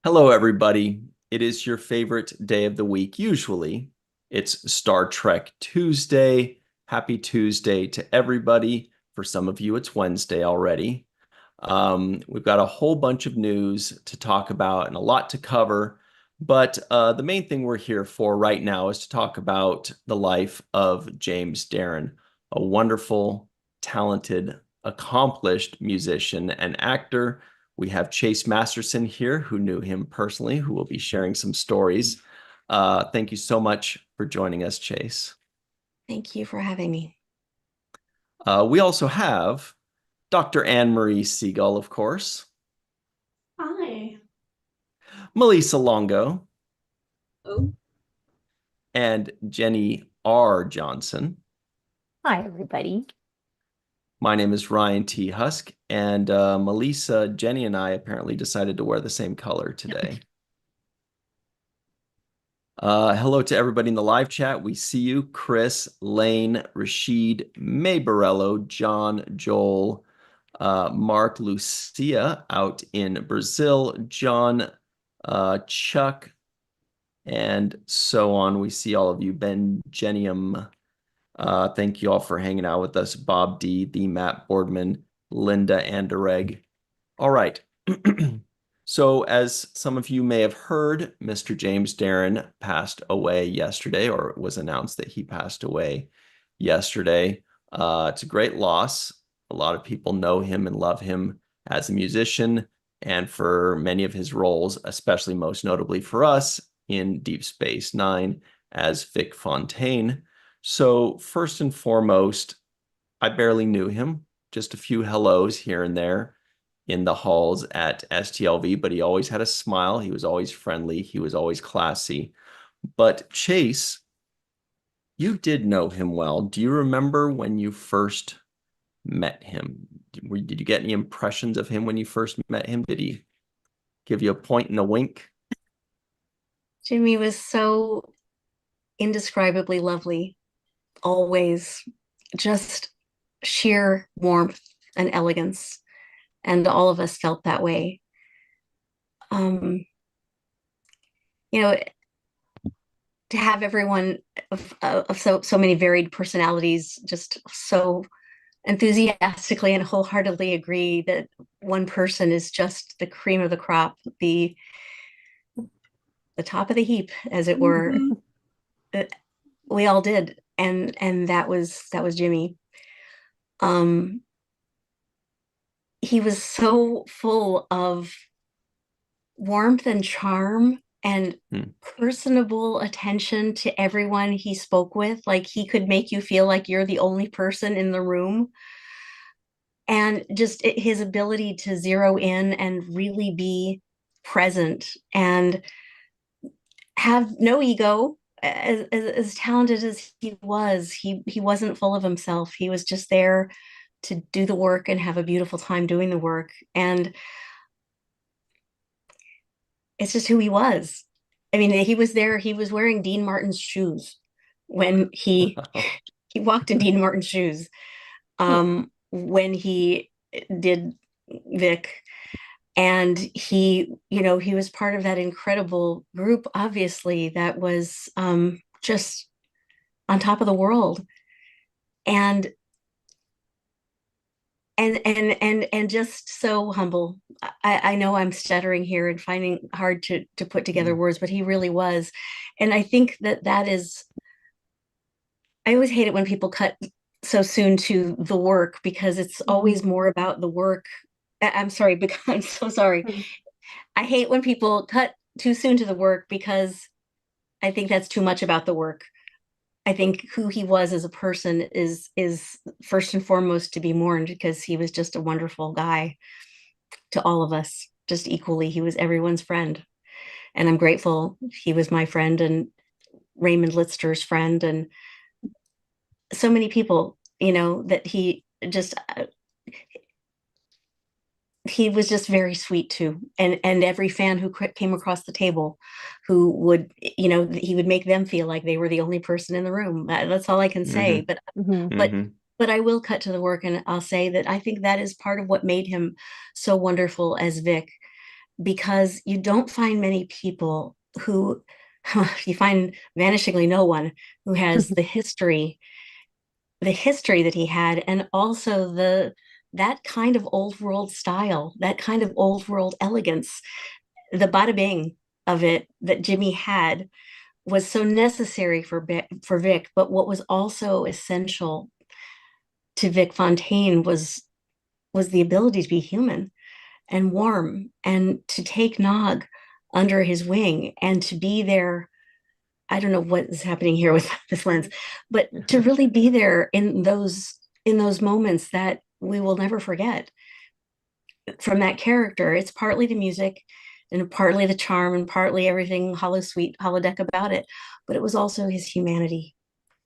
Hello, everybody. It is your favorite day of the week. Usually, it's Star Trek Tuesday. Happy Tuesday to everybody. For some of you, it's Wednesday already. We've got a whole bunch of news to talk about and a lot to cover. But the main thing we're here for right now is to talk about the life of James Darren, a wonderful, talented, accomplished musician and actor. We have Chase Masterson here, who knew him personally, who will be sharing some stories. Thank you so much for joining us, Chase. Thank you for having me. We also have Dr. Anne Marie Siegel, of course, Hi. Melissa Longo, Oh, and Jenny R. Johnson. Hi, everybody. My name is Ryan T. Husk, and Melissa, Jenny, and I apparently decided to wear the same color today. Hello to everybody in the live chat. We see you, Chris, Lane, Rashid, May Borello, John, Joel, Mark, Lucia out in Brazil, John, Chuck, and so on. We see all of you, Ben Genium. Thank you all for hanging out with us. Bob D, the Matt Boardman, Linda Anderegg. All right. So as some of you may have heard, Mr. James Darren passed away yesterday, or it was announced that he passed away yesterday. It's a great loss. A lot of people know him and love him as a musician and for many of his roles, especially most notably for us in Deep Space Nine as Vic Fontaine. So first and foremost, I barely knew him, just a few hellos here and there in the halls at STLV, but he always had a smile. He was always friendly. He was always classy. But Chase, you did know him well. Do you remember when you first met him? Did you get any impressions of him when you first met him? Did he give you a point and a wink? Jimmy was so indescribably lovely, always just sheer warmth and elegance. And all of us felt that way. Um, you know, to have everyone of so many varied personalities just so enthusiastically and wholeheartedly agree that one person is just the cream of the crop, the top of the heap, as it were. We all did, and that was Jimmy. Um, he was so full of warmth and charm and personable attention to everyone he spoke with. Like he could make you feel like you're the only person in the room. And just his ability to zero in and really be present and have no ego. As talented as he wasn't full of himself. He was just there to do the work and have a beautiful time doing the work. And it's just who he was. I mean, he was there. He was wearing Dean Martin's shoes when he walked in Dean Martin's shoes when he did Vic. And he was part of that incredible group, obviously, that was just on top of the world. And and just so humble. I know I'm stuttering here and finding hard to put together words, but he really was. And I think that is, I always hate it when people cut so soon to the work because it's always more about the work. I'm sorry, because I'm so sorry. I hate when people cut too soon to the work because I think that's too much about the work. I think who he was as a person is first and foremost to be mourned because he was just a wonderful guy to all of us, just equally. He was everyone's friend. And I'm grateful he was my friend and Raymond Litzter's friend and so many people, that he was just very sweet too. And every fan who came across the table who would, he would make them feel like they were the only person in the room. That's all I can say. But but I will cut to the work and I'll say that I think that is part of what made him so wonderful as Vic. because you don't find many people who, you find vanishingly no one who has the history that he had, and also that kind of old world style, that kind of old world elegance, the bada bing of it that Jimmy had was so necessary for Vic. But what was also essential to Vic Fontaine was the ability to be human and warm, and to take Nog under his wing, and to be there. I don't know what is happening here with this lens, but to really be there in those moments that we will never forget from that character. It's partly the music and partly the charm and partly everything hollow sweet holodeck about it, but it was also his humanity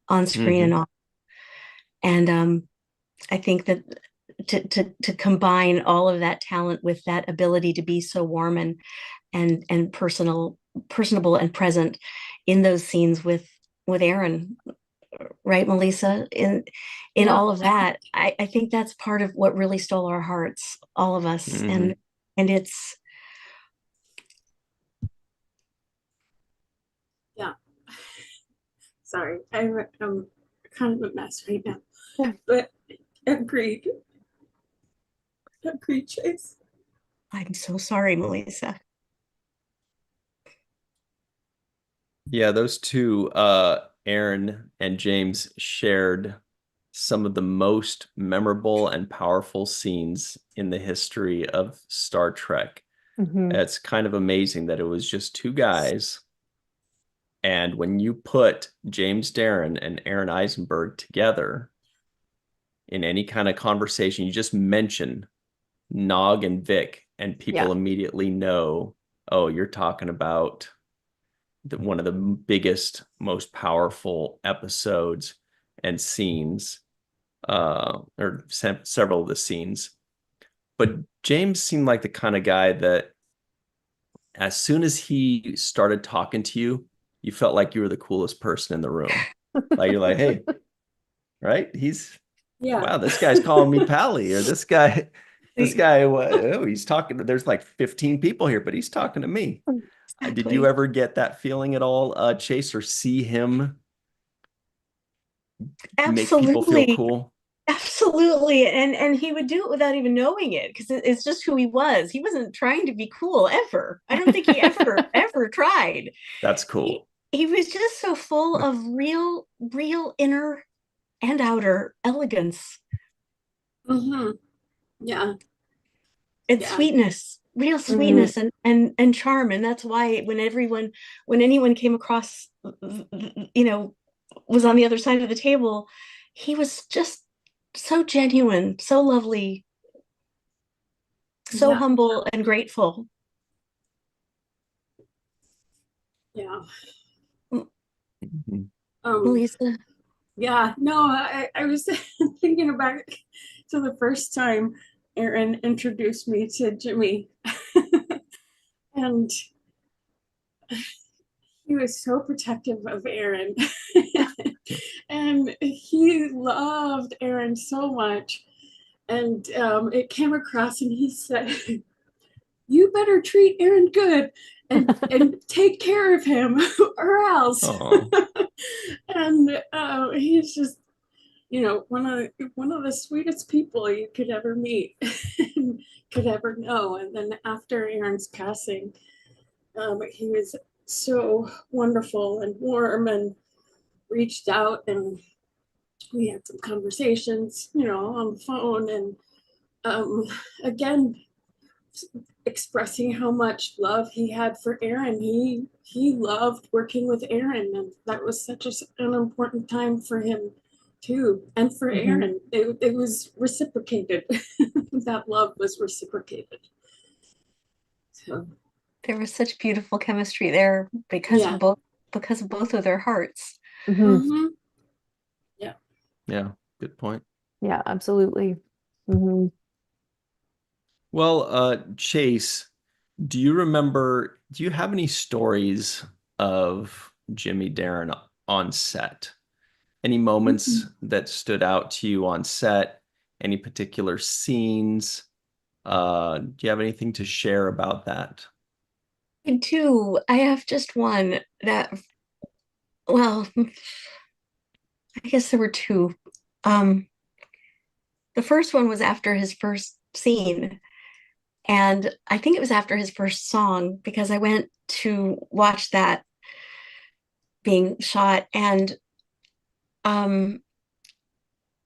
on screen and off. And I think that to combine all of that talent with that ability to be so warm and personable and present in those scenes with Aaron, right, Melissa? In all of that, I think that's part of what really stole our hearts, all of us. And it's Sorry, I'm kind of a mess right now. But agreed. Agreed, Chase. I'm so sorry, Melissa. Yeah, those two, Aaron and James, shared some of the most memorable and powerful scenes in the history of Star Trek. It's kind of amazing that it was just two guys. And when you put James Darren and Aaron Eisenberg together in any kind of conversation, you just mention Nog and Vic, and people immediately know, oh, you're talking about one of the biggest, most powerful episodes and scenes, or several of the scenes. But James seemed like the kind of guy that as soon as he started talking to you, you felt like you were the coolest person in the room. Like you're like, hey, right? Wow, this guy's calling me Pally, or this guy, oh, he's talking. There's like 15 people here, but he's talking to me. Exactly. Did you ever get that feeling at all, Chase, or see him make people feel cool? Absolutely. And he would do it without even knowing it, because it's just who he was. He wasn't trying to be cool ever. I don't think he ever tried. That's cool. He was just so full of real inner and outer elegance. Yeah. And sweetness, real sweetness, and charm. And that's why when anyone came across, was on the other side of the table, he was just so genuine, so lovely, so humble and grateful. Yeah. Melissa? Yeah, no, I was thinking back to the first time Aaron introduced me to Jimmy. And he was so protective of Aaron. And he loved Aaron so much. And it came across and he said, you better treat Aaron good and take care of him or else. And he's just, one of the sweetest people you could ever meet and could ever know. And then after Aaron's passing, he was so wonderful and warm and reached out, and we had some conversations, on the phone, and again, expressing how much love he had for Aaron. He loved working with Aaron, and that was such an important time for him too, and for Aaron. It was reciprocated. That love was reciprocated. So there was such beautiful chemistry there because of both of their hearts. Yeah, good point. Yeah, absolutely. Well, Chase, do you have any stories of Jimmy Darren on set? Any moments that stood out to you on set? Any particular scenes? Do you have anything to share about that? I do. I have just one that, well, I guess there were two. Um, the first one was after his first scene, and I think it was after his first song because I went to watch that being shot, and um,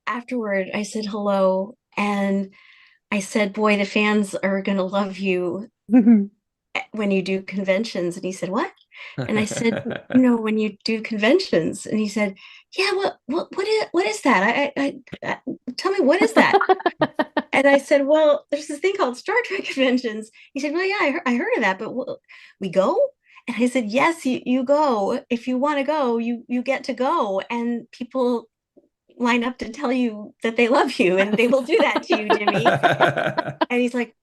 afterward I said hello, and I said, "Boy, the fans are gonna love you when you do conventions." And he said, "What?" And I said, "When you do conventions." And he said, "Yeah, what is that? I tell me, what is that?" And I said, "Well, there's this thing called Star Trek conventions." He said, "Well, yeah, I heard of that, but we go?" And I said, "Yes, you go. If you want to go, you get to go, and people line up to tell you that they love you, and they will do that to you, Jimmy." And he's like,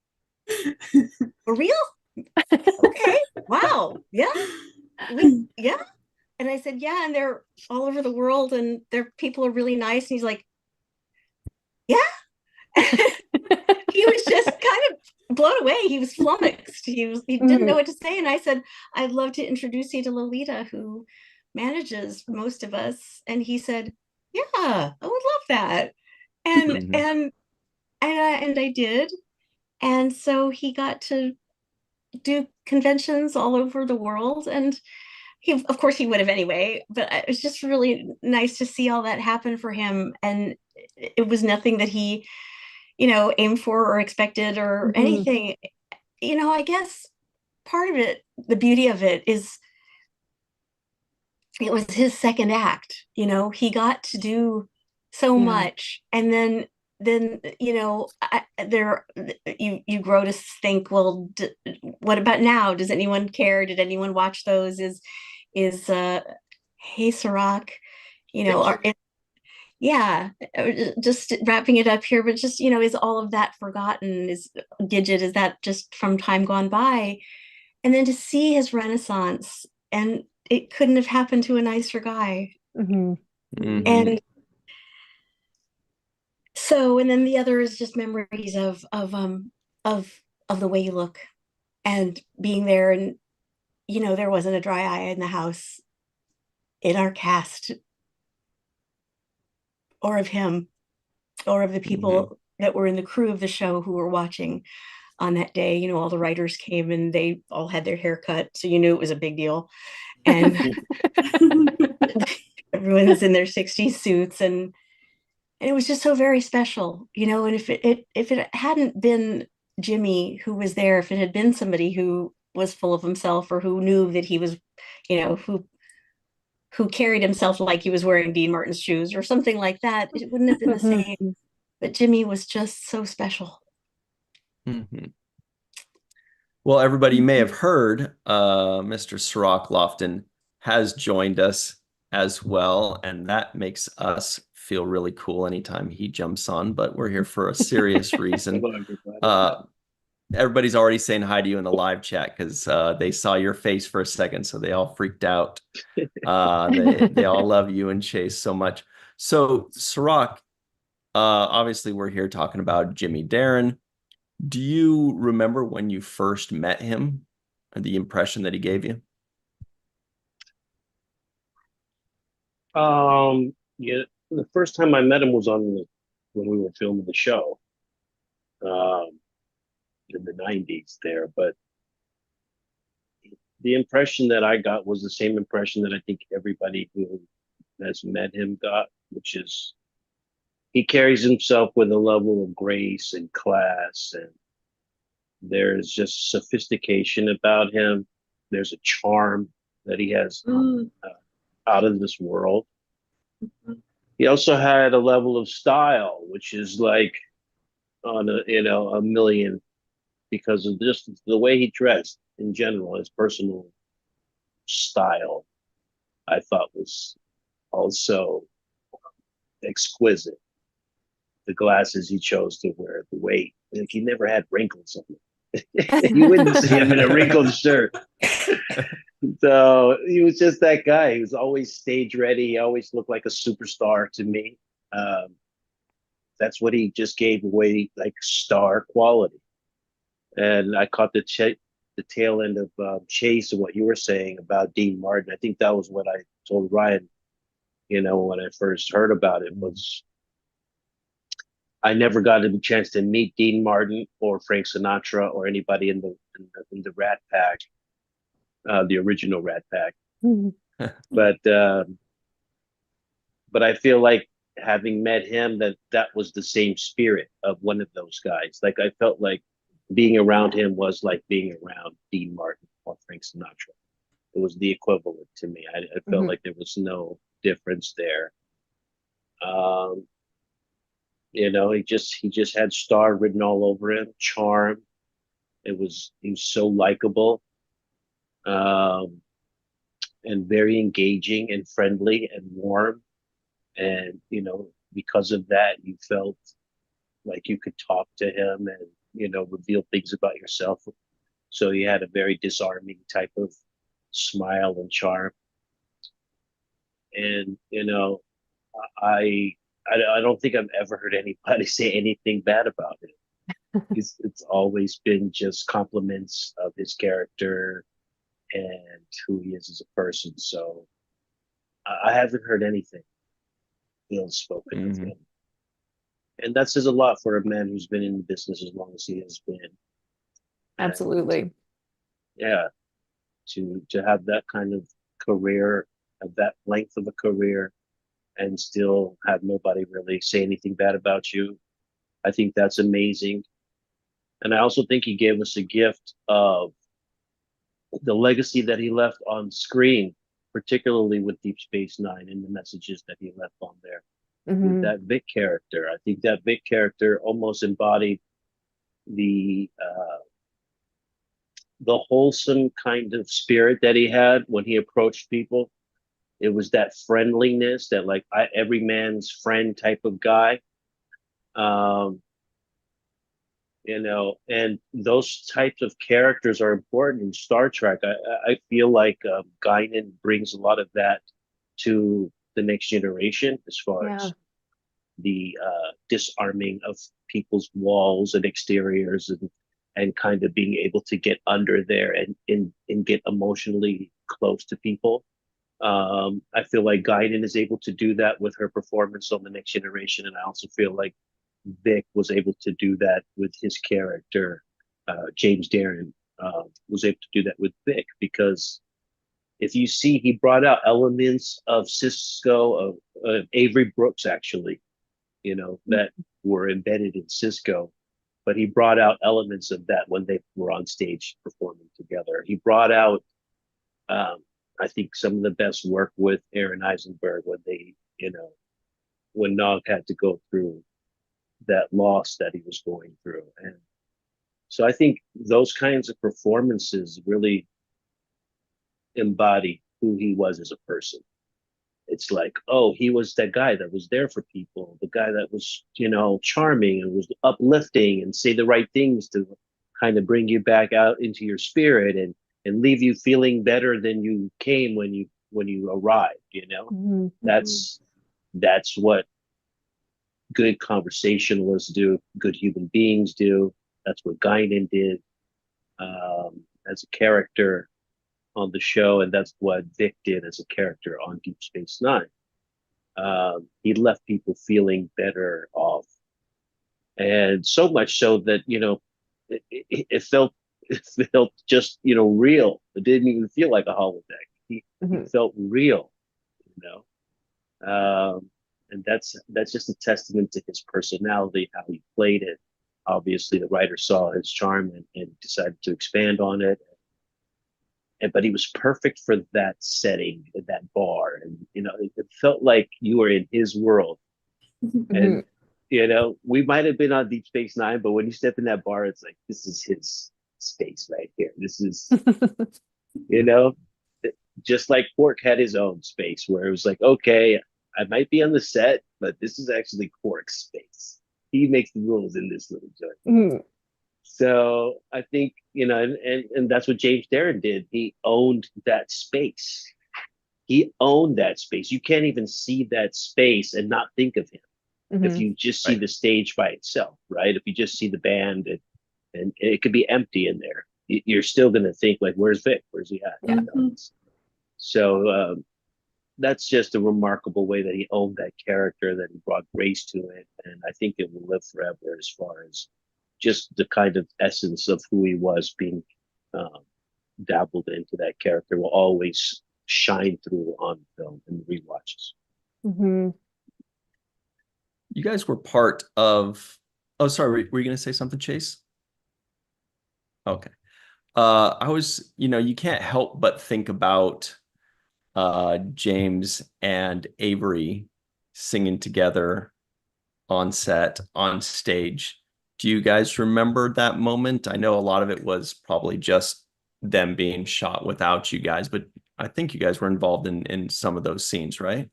"For real? Okay, wow, yeah, yeah." And I said, "Yeah, and they're all over the world, and their people are really nice." And he's like, "Yeah." He was just kind of blown away. He was flummoxed. He didn't know what to say. And I said, "I'd love to introduce you to Lolita, who manages most of us." And he said, "Yeah, I would love that." And Mhm. and I did. And so he got to do conventions all over the world. And of course he would have anyway, but it was just really nice to see all that happen for him. And it was nothing that he aimed for or expected or anything. I guess part of it, the beauty of it is it was his second act. He got to do so Yeah. much. And then you grow to think, well, what about now? Does anyone care? Did anyone watch those? Is Hey Cirroc, yeah, just wrapping it up here, but just, is all of that forgotten? Is Gidget, is that just from time gone by? And then to see his renaissance, and it couldn't have happened to a nicer guy. Mhm. Mhm. And so, and then the other is just memories of the way you look and being there. And, there wasn't a dry eye in the house in our cast or of him or of the people that were in the crew of the show who were watching on that day. All the writers came and they all had their hair cut, so you knew it was a big deal. And everyone's in their 60s suits, and it was just so very special. And if it hadn't been Jimmy who was there, if it had been somebody who was full of himself or who knew that he was, who carried himself like he was wearing Dean Martin's shoes or something like that, it wouldn't have been the same. But Jimmy was just so special. Mhm. Well, everybody may have heard Mr. Cirroc Lofton has joined us as well, and that makes us feel really cool anytime he jumps on, but we're here for a serious reason. Hello, everybody. Everybody's already saying hi to you in the live chat because they saw your face for a second, so they all freaked out. They all love you and Chase so much. So, Cirroc, obviously, we're here talking about Jimmy Darren. Do you remember when you first met him and the impression that he gave you? Yeah, the first time I met him was when we were filming the show, um, in the '90s there. But the impression that I got was the same impression that I think everybody who has met him got, which is he carries himself with a level of grace and class, and there's just sophistication about him. There's a charm that he has out of this world. He also had a level of style, which is like on a million, because of just the way he dressed in general. His personal style, I thought, was also exquisite. The glasses he chose to wear, the weight, like he never had wrinkles on him. You wouldn't see him in a wrinkled shirt. So he was just that guy. He was always stage ready. He always looked like a superstar to me. Um, that's what he just gave away, like star quality. And I caught the tail end of Chase and what you were saying about Dean Martin. I think that was what I told Ryan, when I first heard about it, was I never got a chance to meet Dean Martin or Frank Sinatra or anybody in the Rat Pack, the original Rat Pack. Mhm. But I feel like having met him, that was the same spirit of one of those guys. Like I felt like being around him was like being around Dean Martin or Frank Sinatra. It was the equivalent to me. I felt Mhm. like there was no difference there. Um, he just had star written all over him, charm. He was so likable, um, and very engaging and friendly and warm. And because of that, you felt like you could talk to him and reveal things about yourself. So he had a very disarming type of smile and charm. And I I don't think I've ever heard anybody say anything bad about him. It's always been just compliments of his character and who he is as a person. So I haven't heard anything ill spoken of Mhm. him. And that says a lot for a man who's been in the business as long as he has been. And Absolutely. yeah, to have that kind of career, have that length of a career, and still have nobody really say anything bad about you, I think that's amazing. And I also think he gave us a gift of the legacy that he left on screen, particularly with Deep Space Nine and the messages that he left on there with Hmm. that Vic character. I think that Vic character almost embodied the the wholesome kind of spirit that he had when he approached people. It was that friendliness, that like every man's friend type of guy. Um, and those types of characters are important in Star Trek. I feel like Guinan brings a lot of that to the next generation as far Yeah. as the disarming of people's walls and exteriors, and kind of being able to get under there and get emotionally close to people. I feel like Guinan is able to do that with her performance on the next generation, and I also feel like Vic was able to do that with his character. James Darren was able to do that with Vic, because if you see, he brought out elements of Cisco, of Avery Brooks, actually, that were embedded in Cisco, but he brought out elements of that when they were on stage performing together. He brought out, um, I think, some of the best work with Aaron Eisenberg when when Nog had to go through that loss that he was going through. And so I think those kinds of performances really embody who he was as a person. It's like, oh, he was that guy that was there for people, the guy that was, charming and was uplifting and say the right things to kind of bring you back out into your spirit, and leave you feeling better than you came when you arrived. Mhm. That's what good conversationalists do, good human beings do. That's what Guinan did, as a character on the show, and that's what Vic did as a character on Deep Space Nine. He left people feeling better off, and so much so that it felt it felt just real. It didn't even feel like a holodeck. He Mhm. felt real, you know. And that's just a testament to his personality, how he played it. Obviously, the writer saw his charm and decided to expand on it. But he was perfect for that setting, that bar, and it felt like you were in his world. And Mhm. we might have been on Deep Space Nine, but when you step in that bar, it's like this is his space right here. This is, you know, just like Quark had his own space where it was like, okay, I might be on the set, but this is actually Quark's space. He makes the rules in this little joint. Mhm. So I think, and that's what James Darren did. He owned that space. He owned that space. You can't even see that space and not think of him if Mhm. you just see Right. the stage by itself, right? If you just see the band and it could be empty in there. You're still going to think like, where's Vic? Where's he at? Yeah. So that's just a remarkable way that he owned that character, that he brought grace to it. And I think it will live forever as far as just the kind of essence of who he was being dabbled into that character will always shine through on film and rewatches. Mm-hmm. You guys were part of, oh, sorry, were you going to say something, Chase? Okay. I was, you can't help but think about James and Avery singing together on set, on stage. Do you guys remember that moment? I know a lot of it was probably just them being shot without you guys, but I think you guys were involved in some of those scenes, right?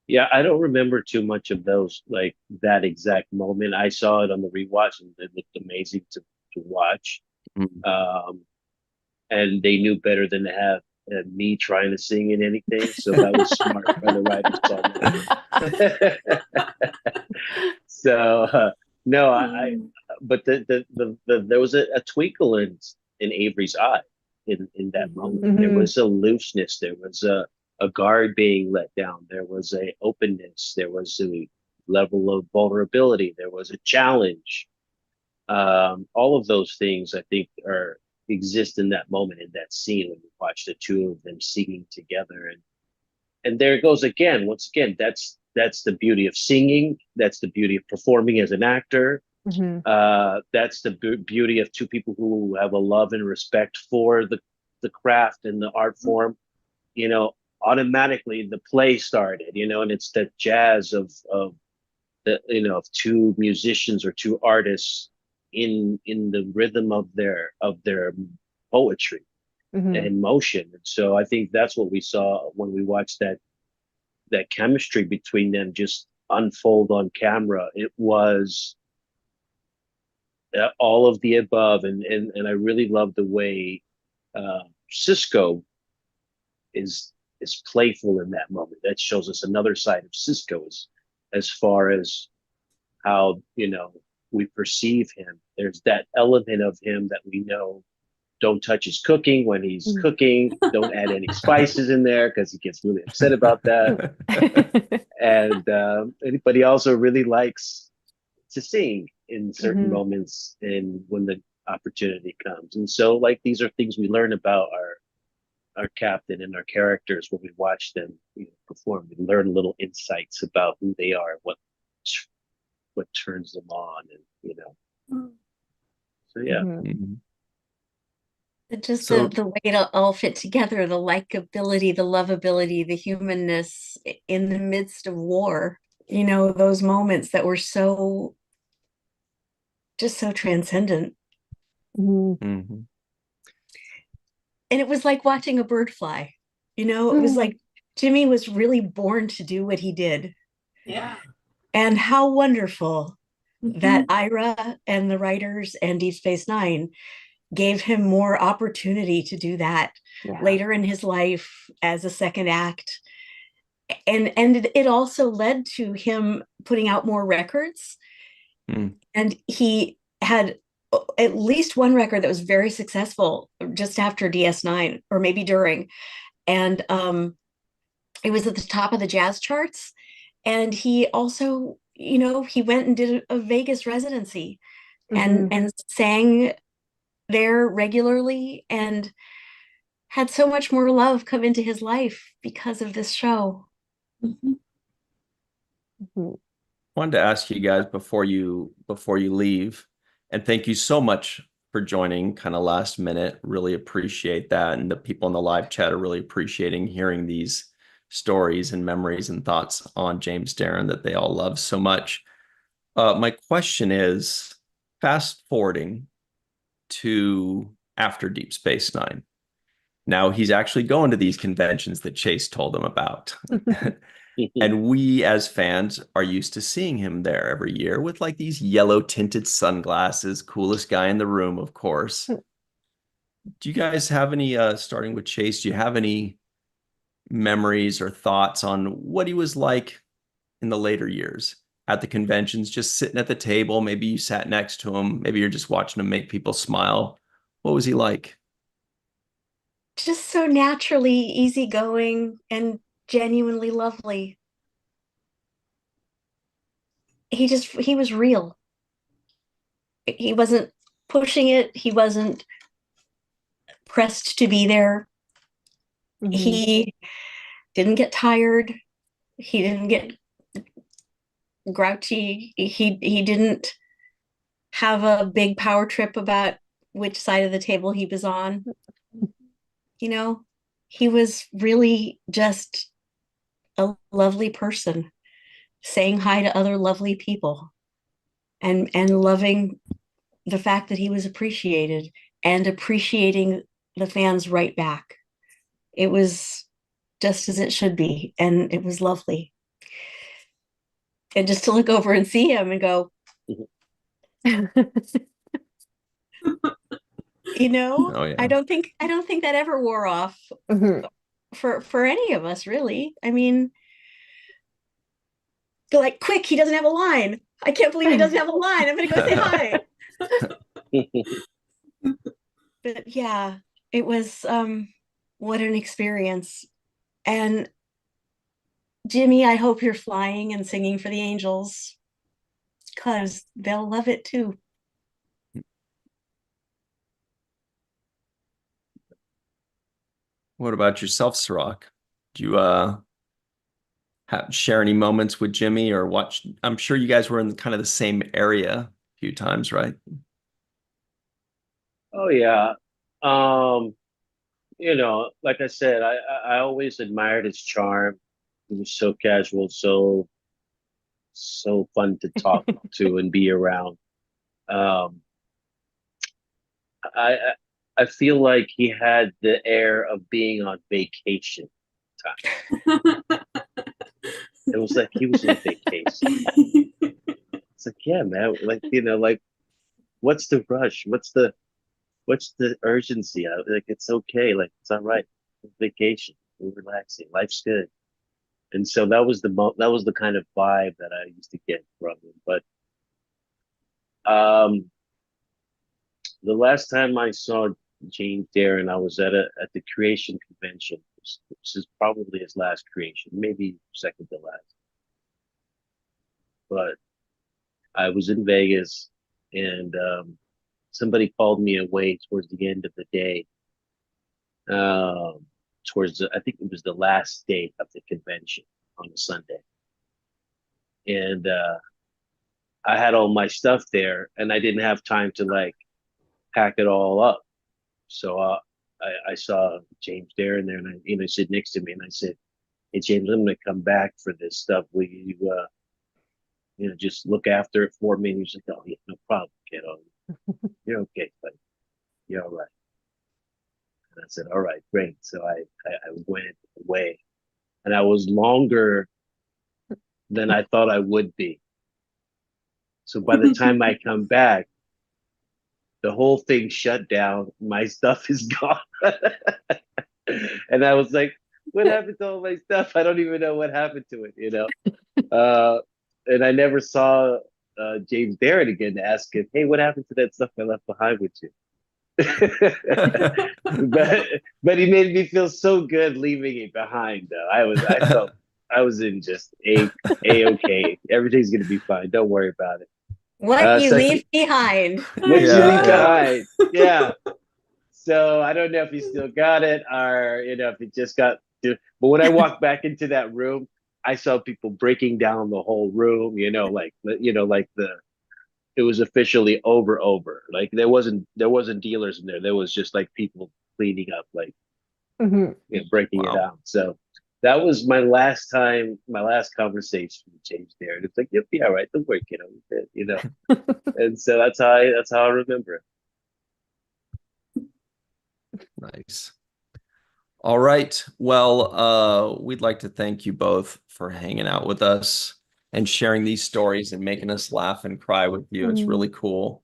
Yeah, I don't remember too much of those, like that exact moment. I saw it on the rewatch and it looked amazing to watch. Mm. And they knew better than to have me trying to sing in anything. So that was smart by the writers. So no, but there was a twinkle in Avery's eye in that moment. Mm-hmm. There was a looseness. There was a guard being let down. There was a openness. There was a level of vulnerability. There was a challenge. All of those things I think exist in that moment, in that scene, when you watch the two of them singing together. And there it goes again. Once again, that's the beauty of singing. That's the beauty of performing as an actor. Mm-hmm. That's the beauty of two people who have a love and respect for the craft and the art form. Automatically the play started, and it's that jazz of of two musicians or two artists in the rhythm of their poetry Mm-hmm. and motion. And so I think that's what we saw when we watched that chemistry between them just unfold on camera. It was all of the above, and I really love the way Cisco is playful in that moment. That shows us another side of Cisco as far as how we perceive him. There's that element of him that we know. Don't touch his cooking when he's cooking. Don't add any spices in there because he gets really upset about that. And but he also really likes to sing in certain Mm-hmm. moments and when the opportunity comes. And so, like, these are things we learn about our captain and our characters when we watch them perform. We learn little insights about who they are, what turns them on, and so yeah. Mm-hmm. Just So- the way it all fit together, the likability, the lovability, the humanness in the midst of war. Those moments that were so transcendent. Mm-hmm. Mm-hmm. And it was like watching a bird fly. It was like Jimmy was really born to do what he did. Yeah. And how wonderful Mhm. that Ira and the writers and Deep Space Nine gave him more opportunity to do that Yeah. later in his life as a second act. And it also led to him putting out more records. Mm. And he had at least one record that was very successful just after DS9, or maybe during. And it was at the top of the jazz charts. And he also, he went and did a Vegas residency and sang there regularly and had so much more love come into his life because of this show. Mhm. Mm-hmm. Wanted to ask you guys before you leave, and thank you so much for joining kind of last minute. Really appreciate that. And the people in the live chat are really appreciating hearing these stories and memories and thoughts on James Darren that they all love so much. My question is, fast forwarding to after Deep Space Nine. Now he's actually going to these conventions that Chase told him about. And we as fans are used to seeing him there every year with like these yellow tinted sunglasses, coolest guy in the room, of course. Do you guys have any, starting with Chase, do you have any memories or thoughts on what he was like in the later years? at the conventions, just sitting at the table? Maybe you sat next to him. Maybe you're just watching him make people smile. What was he like? Just so naturally easygoing and genuinely lovely. He was real. He wasn't pushing it. He wasn't pressed to be there. Mhm. He didn't get tired. He didn't get grouchy. He didn't have a big power trip about which side of the table he was on. You know, he was really just a lovely person, saying hi to other lovely people and loving the fact that he was appreciated and appreciating the fans right back. It was just as it should be, and it was lovely. And just to look over and see him and go, you know, Oh, yeah. I don't think that ever wore off Mhm. for any of us, really. I mean, they're like, quick, he doesn't have a line. I can't believe he doesn't have a line. I'm gonna go say hi. But yeah, it was what an experience. And Jimmy, I hope you're flying and singing for the Angels, because they'll love it too. What about yourself, Cirroc? Do you share any moments with Jimmy or watch? I'm sure you guys were in kind of the same area a few times, right? Oh yeah. Um, you know, like I said, I always admired his charm. He was so casual, so fun to talk to and be around. Um, I I I feel like he had the air of being on vacation time. It was like he was on vacation. It's like, yeah, man, like like what's the rush? What's the urgency? Like it's okay, like it's all right. It's vacation. We're relaxing. Life's good. And so that was the kind of vibe that I used to get from him. But um, the last time I saw James Darren, I was at the creation convention. This is probably his last creation, maybe second to last. But I was in Vegas, and somebody called me away towards the end of the day. Um, I think it was the last day of the convention on a Sunday, and I had all my stuff there, and I didn't have time to like pack it all up. So I saw James Darren there, and sit next to me, and I said, "Hey James, I'm gonna come back for this stuff. Will you, just look after it for me?" And he's like, "Oh yeah, no problem, kiddo. You're okay, buddy. You're all right." And I said, "All right, great." So I went away, and I was longer than I thought I would be. So by the time I come back, the whole thing shut down. My stuff is gone. And I was like, what happened to all my stuff? I don't even know what happened to it. And I never saw James Darren again to ask him, hey, what happened to that stuff I left behind with you? but he made me feel so good leaving it behind though. I felt I was in just okay. Everything's gonna be fine. Don't worry about it. What you So leave behind. what you Yeah, leave yeah. behind. Yeah. So I don't know if he still got it or if he just got but when I walked back into that room, I saw people breaking down the whole room, like it was officially over. Like there wasn't dealers in there. There was just like people cleaning up, like Mhm. breaking it Wow. down. So that was my last conversation with James there. And it's like, you'll be all right, don't worry, kiddo. And so that's how I remember it. Nice. All right. Well, we'd like to thank you both for hanging out with us and sharing these stories and making us laugh and cry with you. It's really cool.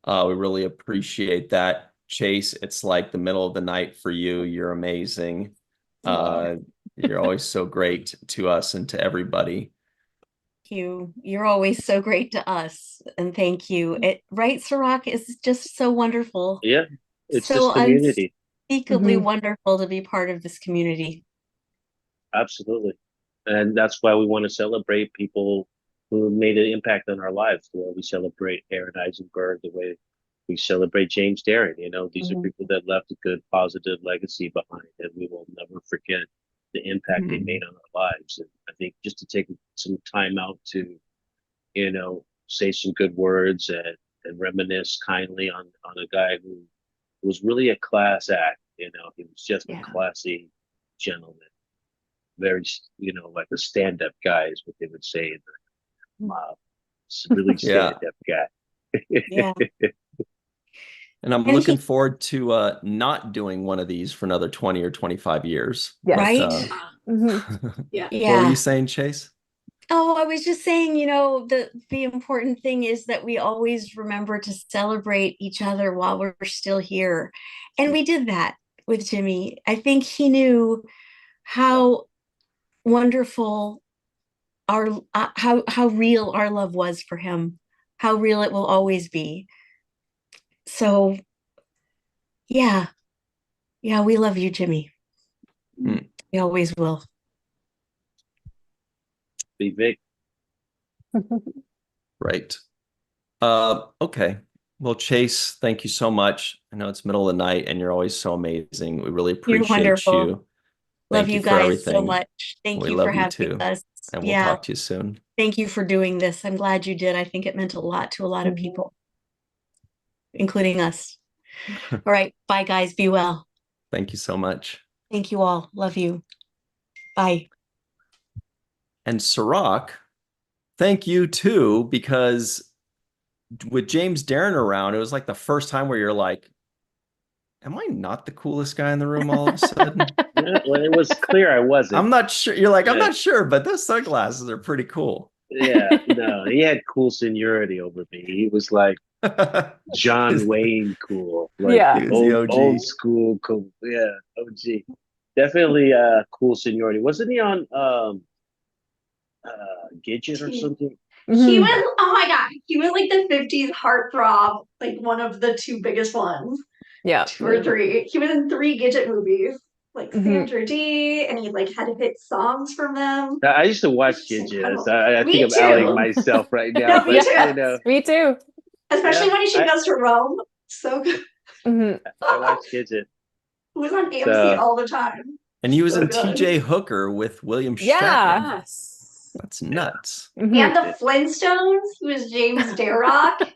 We really appreciate that. Chase, it's like the middle of the night for you. You're amazing. You're always so great to us and to everybody. you. You're always so great to us. And thank you. Right, Cirroc is just so wonderful. Yeah, it's this So community. unspeakably Mhm. wonderful to be part of this community. Absolutely. And that's why we want to celebrate people who made an impact on our lives. The way we celebrate Aaron Eisenberg, the way we celebrate James Darren. You know, these are Mhm. people that left a good, positive legacy behind, and we will never forget the impact they made on our lives. And I think just to take some time out to, say some good words and reminisce kindly on a guy who was really a class act. He was just a Yeah. classy gentleman, very, like a stand-up guy is what they would say in the mob. Really Yeah. stand-up guy. Yeah. And I'm And looking he, forward to not doing one of these for another 20 or 25 years. Yes. But, right? Mhm. Yeah. what were you Yeah. saying, Chase? Oh, I was just saying, the important thing is that we always remember to celebrate each other while we're still here. And we did that with Jimmy. I think he knew how wonderful how real our love was for him, how real it will always be. So, yeah. Yeah, we love you, Jimmy. Hmm. We always will. Be Vic. Right. Okay. Well, Chase, thank you so much. I know it's middle of the night and you're always so amazing. We really You're appreciate wonderful. you. Love Thank you you for guys so everything. much. Thank We you for love you having too. us. And we'll Yeah. talk to you soon. Thank you for doing this. I'm glad you did. I think it meant a lot to a lot of Mhm. people, including us. All right. Bye, guys. Be well. Thank you so much. Thank you all. Love you. Bye. And Cirroc, thank you too, because with James Darren around, it was like the first time where you're like, am I not the coolest guy in the room all of a sudden? Yeah, well, it was clear I wasn't. I'm not sure. You're like, I'm Yeah. not sure, but those sunglasses are pretty cool. Yeah, no, he had cool seniority over me. He was like John Wayne cool, like Yeah. He was the OG. old school cool. Yeah, OG. Definitely cool seniority. Wasn't he on Gidget or something? He Mhm. was, oh my God, he was like the 50s heartthrob, like one of the two biggest ones, Yeah. two or three. He was in three Gidget movies, like Mhm. Sandra D, and he like had hit songs from them. I used to watch It's just Gidget. incredible. I Me think I'm outing too. myself right now, No, me but too. Me too. Especially yeah, when she goes to Rome. So good. Mhm. I watched Gidget. It was on AMC So all the time. And he was So in good. TJ Hooker with William Yeah. Shatner. Yes. That's nuts. Mhm. And the Flintstones, he was James Darroch.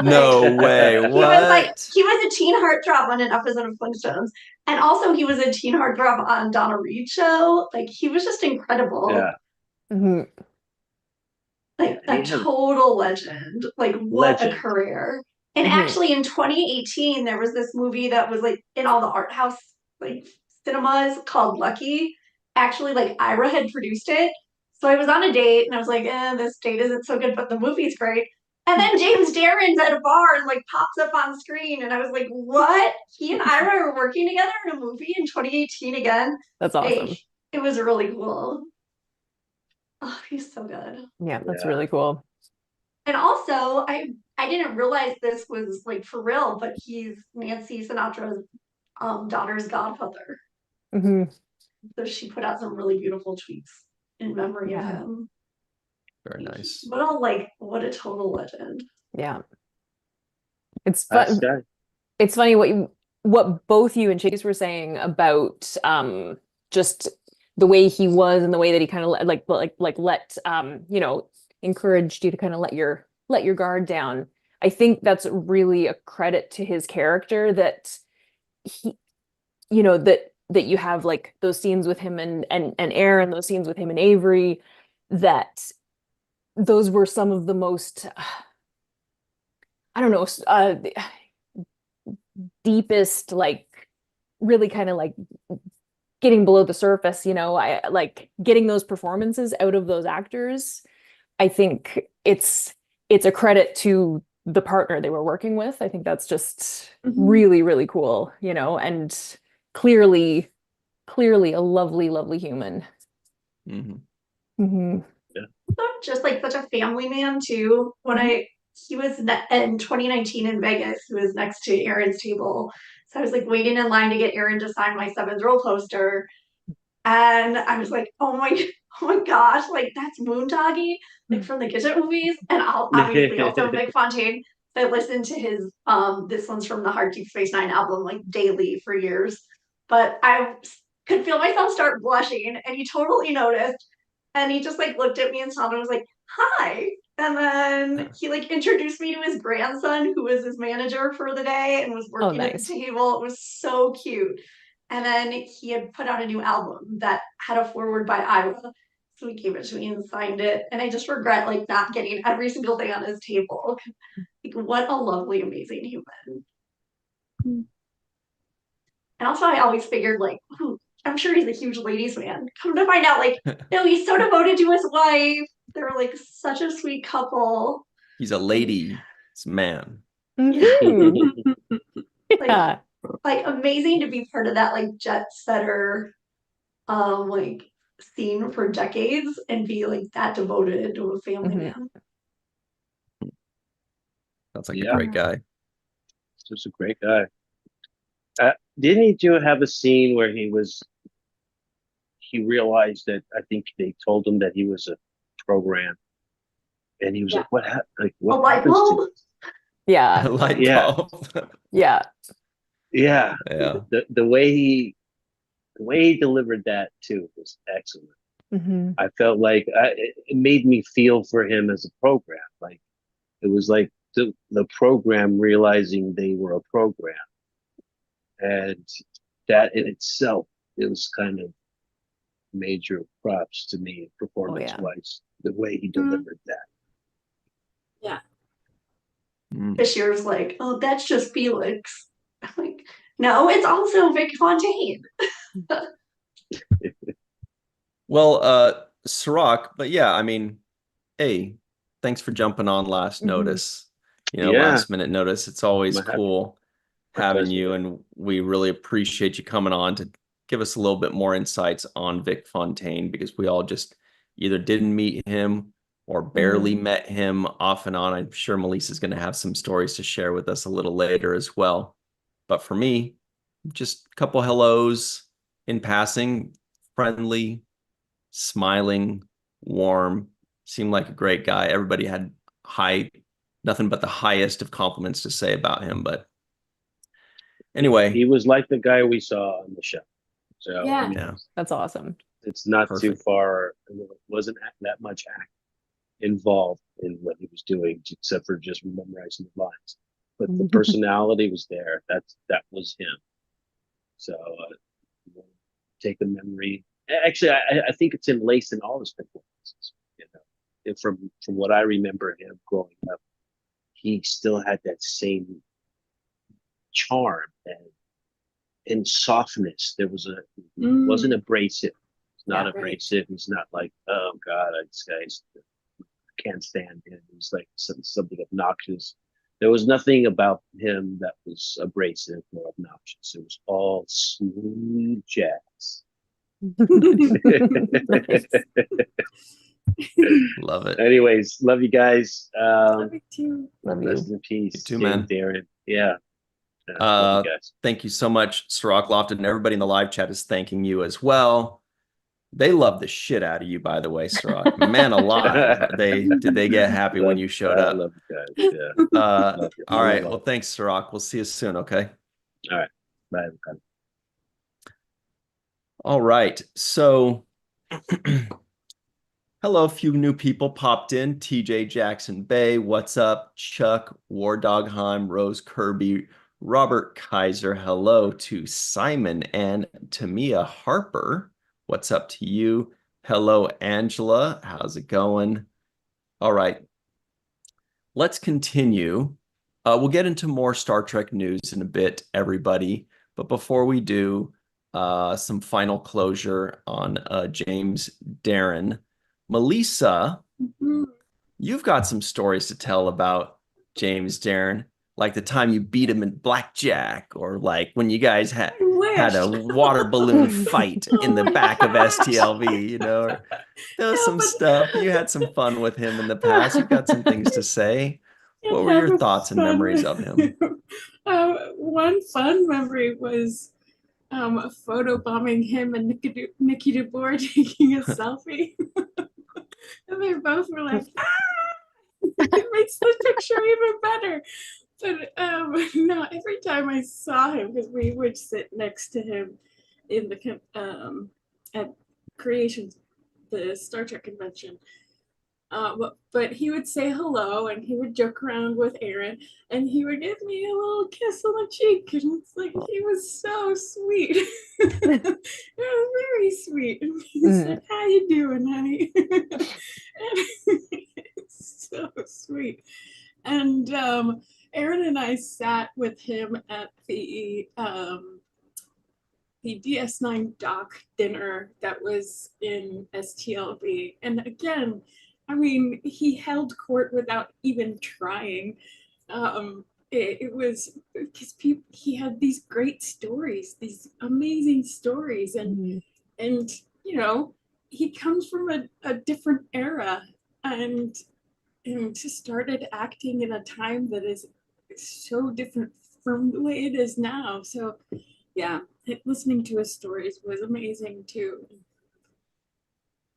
No way. He was like, What? he was a teen heartthrob on an episode of Flintstones. And also he was a teen heartthrob on Donna Reed show. Like he was just incredible. yeah, Mhm. Like he a has total legend. Like what a legend. career. And Mhm. actually in 2018, there was this movie that was like in all the art house like cinemas called Lucky. Actually, like Ira had produced it. So I was on a date and I was like, this date isn't so good, but the movie's great. And then James Darren's at a bar and like pops up on screen. And I was like, what? He and Ira are working together in a movie in 2018 again. That's Like, awesome. it was really cool. Oh, he's so good. Yeah, that's Yeah. really cool. And also, I didn't realize this was like for real, but he's Nancy Sinatra's daughter's godfather. Mhm. So she put out some really beautiful tweets in memory of Yeah. him. Very nice. What a total legend. Yeah. It's Nice fun. guy. It's funny what both you and Chase were saying about just the way he was and the way that he kind of let encouraged you to kind of let your guard down. I think that's really a credit to his character that he that you have like those scenes with him and Aaron, those scenes with him and Avery, that those were some of the most I don't know, deepest, like really kind of like getting below the surface, I like getting those performances out of those actors. I think it's a credit to the partner they were working with. I think that's just really, really cool, and clearly a lovely, lovely human. Mhm. Mhm. Yeah. just like such a family man too. When he was in 2019 in Vegas, he was next to Aaron's table. So I was like waiting in line to get Aaron to sign my seventh row poster. And I was like, oh my gosh, like that's Moondoggy, like from the Gidget movies. And I'll obviously also Vic Fontaine. I listened to his this one's from the Hard Deep Space Nine album like daily for years. But I could feel myself start blushing, and he totally noticed. And he just like looked at me and smiled and was like, hi. And then he like introduced me to his grandson, who was his manager for the day and was working at the table. It was so cute. And then he had put out a new album that had a foreword by Ira. So he gave it to me and signed it. And I just regret like not getting every single thing on his table. Like, what a lovely, amazing human. And also I always figured like, I'm sure he's a huge ladies man. Come to find out, like, no, he's so devoted to his wife. They're like such a sweet couple. He's a ladies man. Yeah. Like amazing to be part of that like jet setter like scene for decades and be like that devoted to a family man. Sounds like a great guy. Just a great guy. Didn't he have a scene where he realized that I think they told him that he was a program, and he was like, "What happened? Like, what light bulb?" Yeah, light bulb. Yeah. The way he delivered that too was excellent. I felt like it made me feel for him as a program. Like it was like the program realizing they were a program. And that in itself, it was kind of major props to me, performance-wise, the way he delivered that. Yeah. This year's like, oh, that's just Felix. I'm like, no, it's also Vic Fontaine. Well, Cirroc, but yeah, I mean, hey, thanks for jumping on last notice. Last minute notice. It's always cool having you, and we really appreciate you coming on to give us a little bit more insights on Vic Fontaine, because we all just either didn't meet him or barely met him off and on. I'm sure Melissa's going to have some stories to share with us a little later as well. But for me, just a couple hellos in passing, friendly, smiling, warm, seemed like a great guy. Everybody had nothing but the highest of compliments to say about him. But anyway, he was like the guy we saw on the show. So That's awesome. It's not too far. It wasn't that much act involved in what he was doing, except for just memorizing the lines. But the personality was there. That was him. So take the memory. Actually, I think it's laced in all his performances. And from what I remember him growing up, he still had that same charm and softness. There was wasn't abrasive. It's not abrasive. He's not like, oh God, this guy's can't stand him. He's like something obnoxious. There was nothing about him that was abrasive or obnoxious. It was all smooth jazz. Love it. Anyways, love you guys. Love you too. Love you. Rest in peace. You too, man. Darren. Yeah. Love you guys. Thank you so much, Cirroc, Lofton, and everybody in the live chat is thanking you as well. They love the shit out of you, by the way, Cirroc. Man alive. Did they get happy when you showed up? Love you guys. Yeah. All right. Well, thanks, Cirroc. We'll see you soon, okay? All right. Bye. All right. So hello, a few new people popped in. TJ Jackson Bay, what's up? Chuck, War Dogheim, Rose Kirby, Robert Kaiser. Hello to Simon and Tamia Harper. What's up to you? Hello, Angela. How's it going? All right. Let's continue. We'll get into more Star Trek news in a bit, everybody. But before we do, some final closure on James Darren. Melissa, you've got some stories to tell about James Darren, like the time you beat him in blackjack, or like when you guys had had a water balloon fight in the back of STLV, you know, or there was some stuff. You had some fun with him in the past. You've got some things to say. What were your thoughts and memories of him? One fun memory was photobombing him and Nikki DeBoer taking a selfie. And they both were like, ah! It makes the picture even better. But no, every time I saw him, because we would sit next to him in the at Creations, the Star Trek convention. But he would say hello and he would joke around with Aaron and he would give me a little kiss on the cheek, and it's like he was so sweet. It was very sweet. And he's like, "How you doing, honey?" It's so sweet. And Aaron and I sat with him at the DS9 doc dinner that was in STLV, and again, I mean, he held court without even trying. It was because he had these great stories, these amazing stories, and you know, he comes from a different era, and just started acting in a time that is so different from the way it is now. So yeah, listening to his stories was amazing too.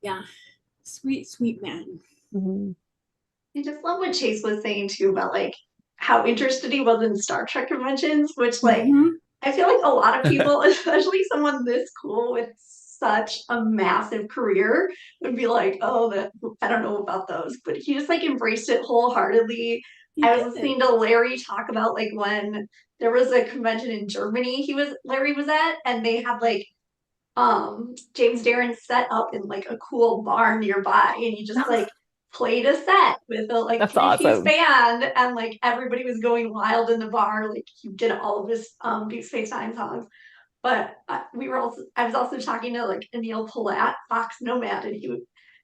Yeah. Sweet man. I just love what Chase was saying too about like how interested he was in Star Trek conventions, which like I feel like a lot of people, especially someone this cool with such a massive career, would be like, oh, that I don't know about those. But he just like embraced it wholeheartedly. I was listening to Larry talk about like when there was a convention in Germany Larry was at, and they had like James Darren set up in like a cool bar nearby, and he just like played a set with a like three-piece band, and like everybody was going wild in the bar. Like he did all of his Deep Space Nine songs. But I was also talking to like Anil Palat, Fox Nomad, and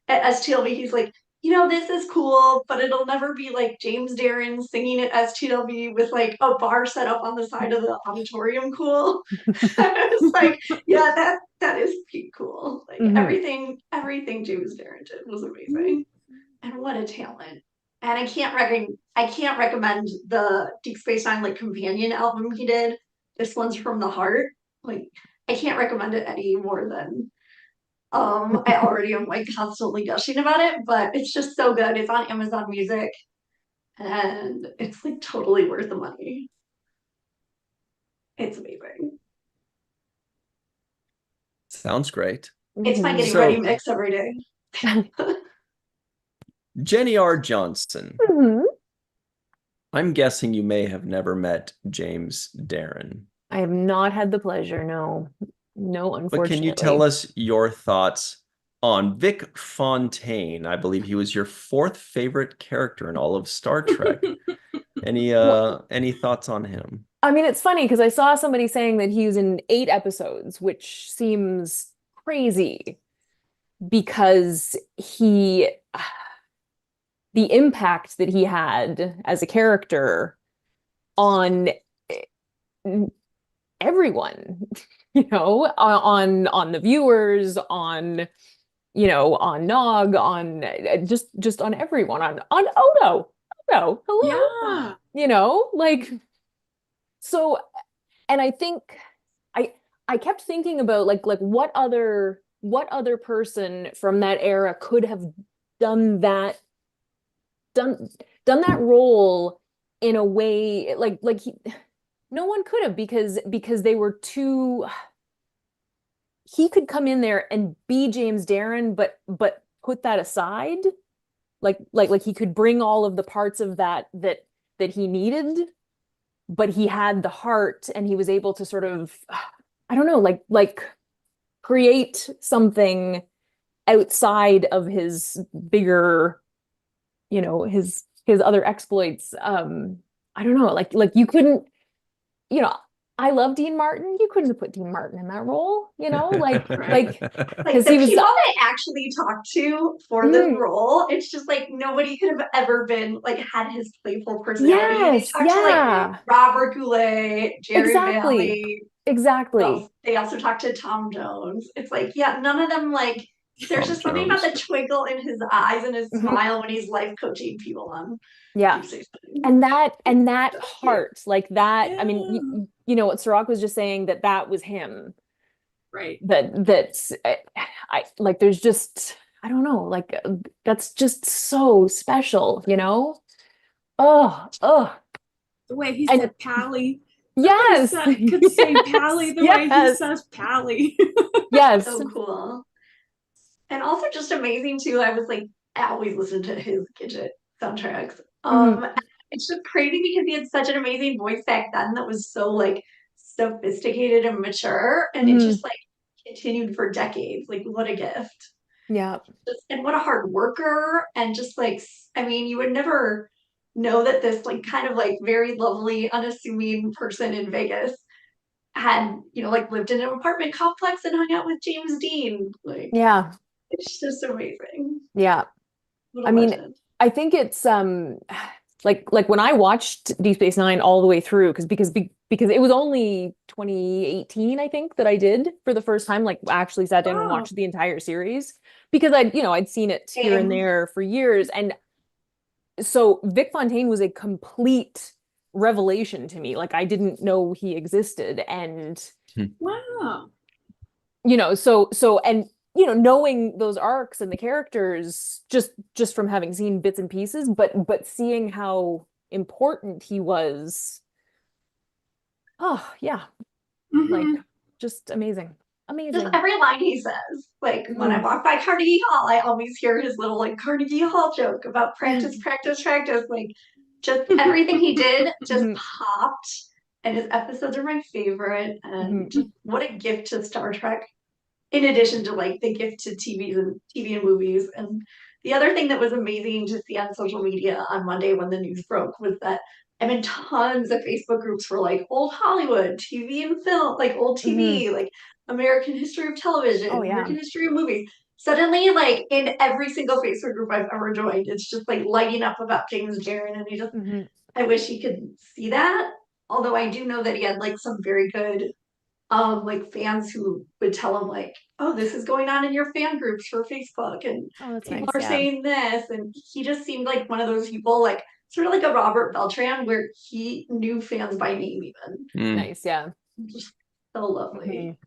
at STLV, he's like, you know, this is cool, but it'll never be like James Darren singing at STLV with like a bar set up on the side of the auditorium cool. I was like, yeah, that is pretty cool. Like everything James Darren did was amazing. And what a talent. And I can't recommend the Deep Space Nine like companion album he did. This one's From the Heart. Like I can't recommend it any more than I already am like constantly gushing about it, but it's just so good. It's on Amazon Music and it's like totally worth the money. It's amazing. Sounds great. It's my getting ready mix every day. Jenny R. Johnson. I'm guessing you may have never met James Darren. I have not had the pleasure, no, unfortunately. But can you tell us your thoughts on Vic Fontaine? I believe he was your fourth favorite character in all of Star Trek. Any thoughts on him? I mean, it's funny because I saw somebody saying that he was in 8 episodes, which seems crazy because the impact that he had as a character on everyone, you know, on the viewers, on, you know, on Nog, on just on everyone, on Odo, hello, Yeah. you know, like, so, and I think I kept thinking about like what other person from that era could have done that role in a way like no one could have, because they were too. He could come in there and be James Darren, but put that aside, like he could bring all of the parts of that he needed, but he had the heart and he was able to sort of, I don't know, like create something outside of his bigger, you know, his other exploits. I don't know, like you couldn't, you know, I love Dean Martin. You couldn't have put Dean Martin in that role, you know, like the he was people I actually talked to for this role, it's just like nobody could have ever been like had his playful personality. Yes, they talked to like Robert Goulet, Jerry Valley, Exactly. Well, they also talked to Tom Jones. It's like, yeah, none of them like. There's Tom just something about the Jones. twinkle in his eyes and his Mhm. smile when he's life coaching people on Yeah. Deep Space Nine. And that So cute. heart, like that, I mean, Yeah. you know what Cirroc was just saying, that was him. Right. That's I like, there's just, I don't know, like that's just so special, you know? Oh, The way he and said Pally. yes, Could say Pally the way he yes, says Pally. yes. So cool. And also just amazing too. I was like, I always listen to his Gidget soundtracks. It's just crazy because he had such an amazing voice back then that was so like sophisticated and mature, and it just like continued for decades. Like, what a gift. Yeah. And what a hard worker, and just like, I mean, you would never know that this like kind of like very lovely, unassuming person in Vegas had, you know, like lived in an apartment complex and hung out with James Dean. Like, Yeah. it's just amazing. Yeah. What a I mean, legend. I think it's like when I watched Deep Space Nine all the way through, because it was only 2018, I think, that I did for the first time, like actually sat down and Wow. watched the entire series, because I'd seen it here and Same. there for years. And so Vic Fontaine was a complete revelation to me. Like, I didn't know he existed. And Wow. and knowing those arcs and the characters just from having seen bits and pieces, but seeing how important he was. Oh yeah. Like, just amazing. Just every line he says. Like, when I Mhm. walk by Carnegie Hall, I always hear his little like Carnegie Hall joke about practice, practice, practice. Like, just everything he did just Mhm. popped. And his episodes are my favorite. And just what a gift to Star Trek. In addition to like the gift to TV and movies. And the other thing that was amazing to see on social media on Monday when the news broke was that I'm in tons of Facebook groups for like old Hollywood, TV and film, like old Mhm. TV, like American history of television, Oh, yeah. American history of movies. Suddenly, like in every single Facebook group I've ever joined, it's just like lighting up about James Darren. And Mhm. I wish he could see that. Although I do know that he had like some very good like fans who would tell him like, oh, this is going on in your fan groups for Facebook, and Oh, that's people nice. are Yeah. saying this, and he just seemed like one of those people, like sort of like a Robert Beltran, where he knew fans by name even. Nice. Yeah. Just so lovely.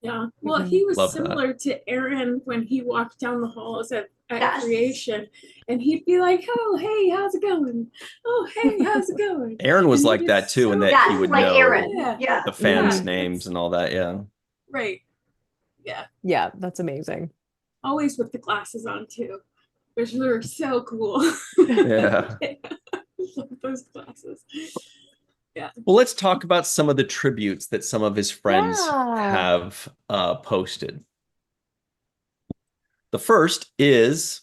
Yeah. Well, he was Love that. similar to Aaron when he walked down the halls at Yes. creation, and he'd be like, oh, hey, how's it going? Oh, hey, how's it going? Aaron was And he like that too, and that he Yes, would like know Aaron. Yeah. Yeah. the fans' Yeah. names and all that. Yeah. Right. Yeah. Yeah, that's amazing. Always with the glasses on too, which were so cool. Yeah. Love those glasses. Yeah. Well, let's talk about some of the tributes that some of his friends Yeah. have posted. The first is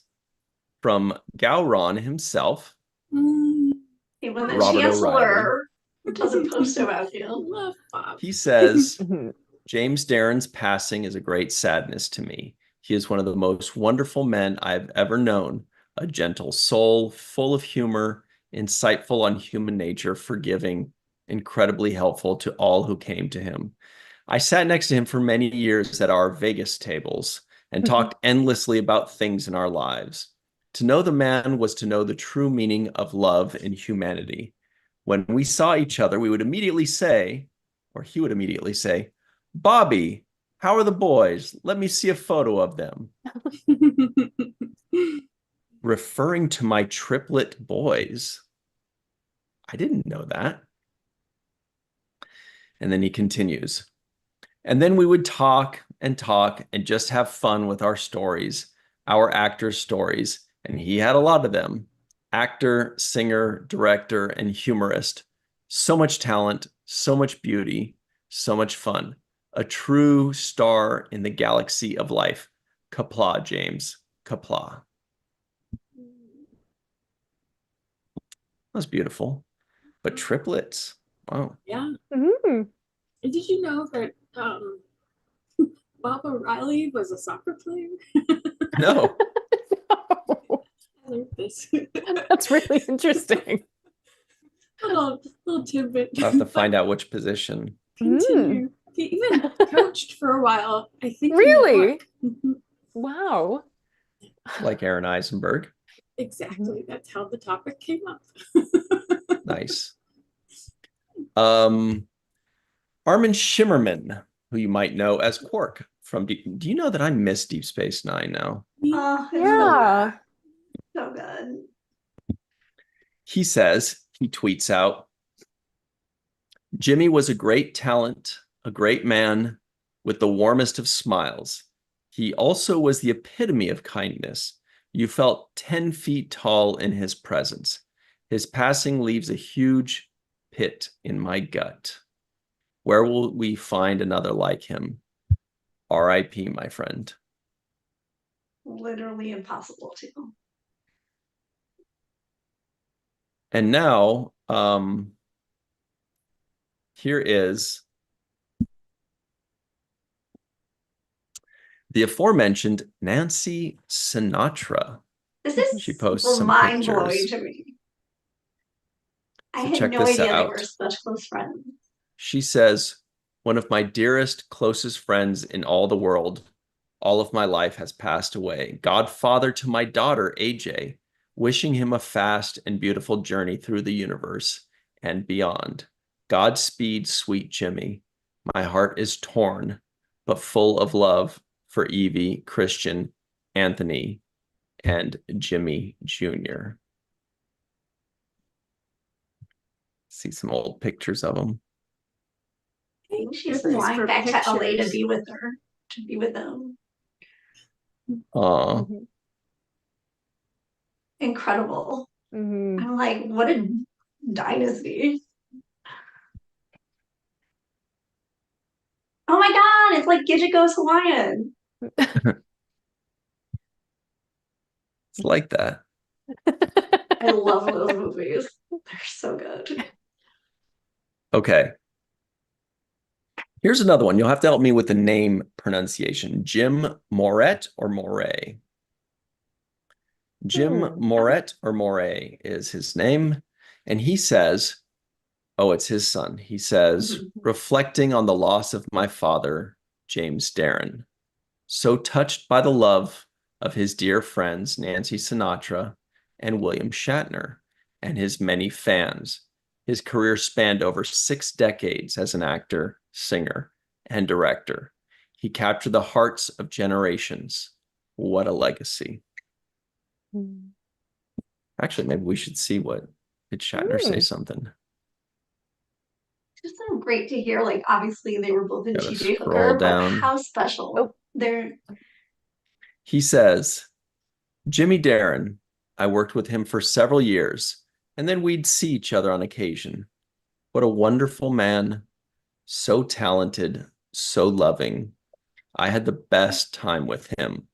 from Gowron himself. Mm. Even the Robert Chancellor doesn't post about you. Love Bob. He says, Mhm. James Darren's passing is a great sadness to me. He is one of the most wonderful men I've ever known, a gentle soul, full of humor, insightful on human nature, forgiving, incredibly helpful to all who came to him. I sat next to him for many years at our Vegas tables and talked endlessly about things in our lives. To know the man was to know the true meaning of love and humanity. When we saw each other, we would immediately say, or he would immediately say, Bobby, how are the boys? Let me see a photo of them. Referring to my triplet boys. I didn't know that. And then he continues. And then we would talk and just have fun with our stories, our actors' stories. And he had a lot of them. Actor, singer, director, and humorist. So much talent, so much beauty, so much fun. A true star in the galaxy of life. Qapla', James. Qapla'. That's beautiful. But triplets. Wow. Yeah. Mhm. And did you know that Bob O'Reilly was a soccer player? No. I learned this. That's really interesting. little tidbit. I'll have to find out which position. continue. He even coached for a while, I think. Really? Mhm. Wow. Like Aaron Eisenberg. Exactly. That's how the topic came up. Nice. Armin Shimmerman, who you might know as Quark from do you know that I miss Deep Space Nine now? Oh, it's Yeah. so good. He says, he tweets out, Jimmy was a great talent, a great man with the warmest of smiles. He also was the epitome of kindness. You felt 10 feet tall in his presence. His passing leaves a huge pit in my gut. Where will we find another like him? R.I.P., my friend. Literally impossible to. And now, here is the aforementioned Nancy Sinatra. This is She posts some mind blowing pictures. to me. I So had check no this idea they were out. such close friends. She says, one of my dearest, closest friends in all the world, all of my life has passed away. Godfather to my daughter, AJ, wishing him a fast and beautiful journey through the universe and beyond. Godspeed, sweet Jimmy. My heart is torn, but full of love for Evie, Christian, Anthony, and Jimmy Jr. See some old pictures of them. I think she's Goodness flying for back to LA to pictures. be with her, to be with them. Aw. Mhm. Incredible. Mhm. I'm like, what a dynasty. Oh my God, it's like Gidget Goes Hawaiian. It's like that. I love those movies. They're so good. Okay. Here's another one. You'll have to help me with the name pronunciation. Jim Moret or Moray? Jim Moret or Moray is his name. And he says, oh, it's his son. He says, reflecting on the loss of my father, James Darren, so touched by the love of his dear friends, Nancy Sinatra and William Shatner, and his many fans. His career spanned over 6 decades as an actor, singer, and director. He captured the hearts of generations. What a legacy. Actually, maybe we should see what did Shatner say something. Just so great to hear. Like, obviously, they were both in Gotta TJ scroll Hooker, but down. how special. Oh. They're He says, Jimmy Darren, I worked with him for several years, and then we'd see each other on occasion. What a wonderful man, so talented, so loving. I had the best time with him.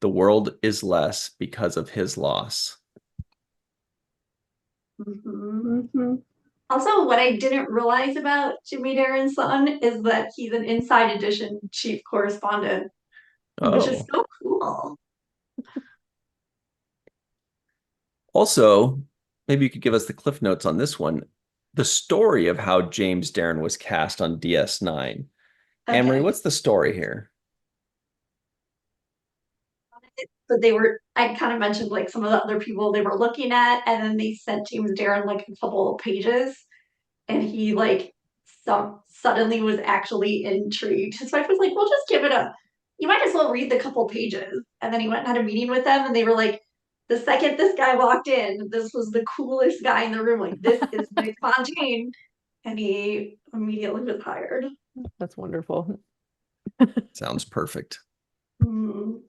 The world is less because of his loss. Also, what I didn't realize about Jimmy Darren's son is that he's an Inside Edition chief correspondent, which is so cool. Also, maybe you could give us the cliff notes on this one. The story of how James Darren was cast on DS9. Okay. Anne-Marie, what's the story here? But I kind of mentioned like some of the other people they were looking at, and then they sent James Darren like a couple of pages, and he like suddenly was actually intrigued. His wife was like, "Well, just give it you might as well read the couple pages." And then he went and had a meeting with them, and they were like, the second this guy walked in, this was the coolest guy in the room. Like, this is Vic Fontaine, and he immediately was hired. That's wonderful. Sounds perfect. Mm.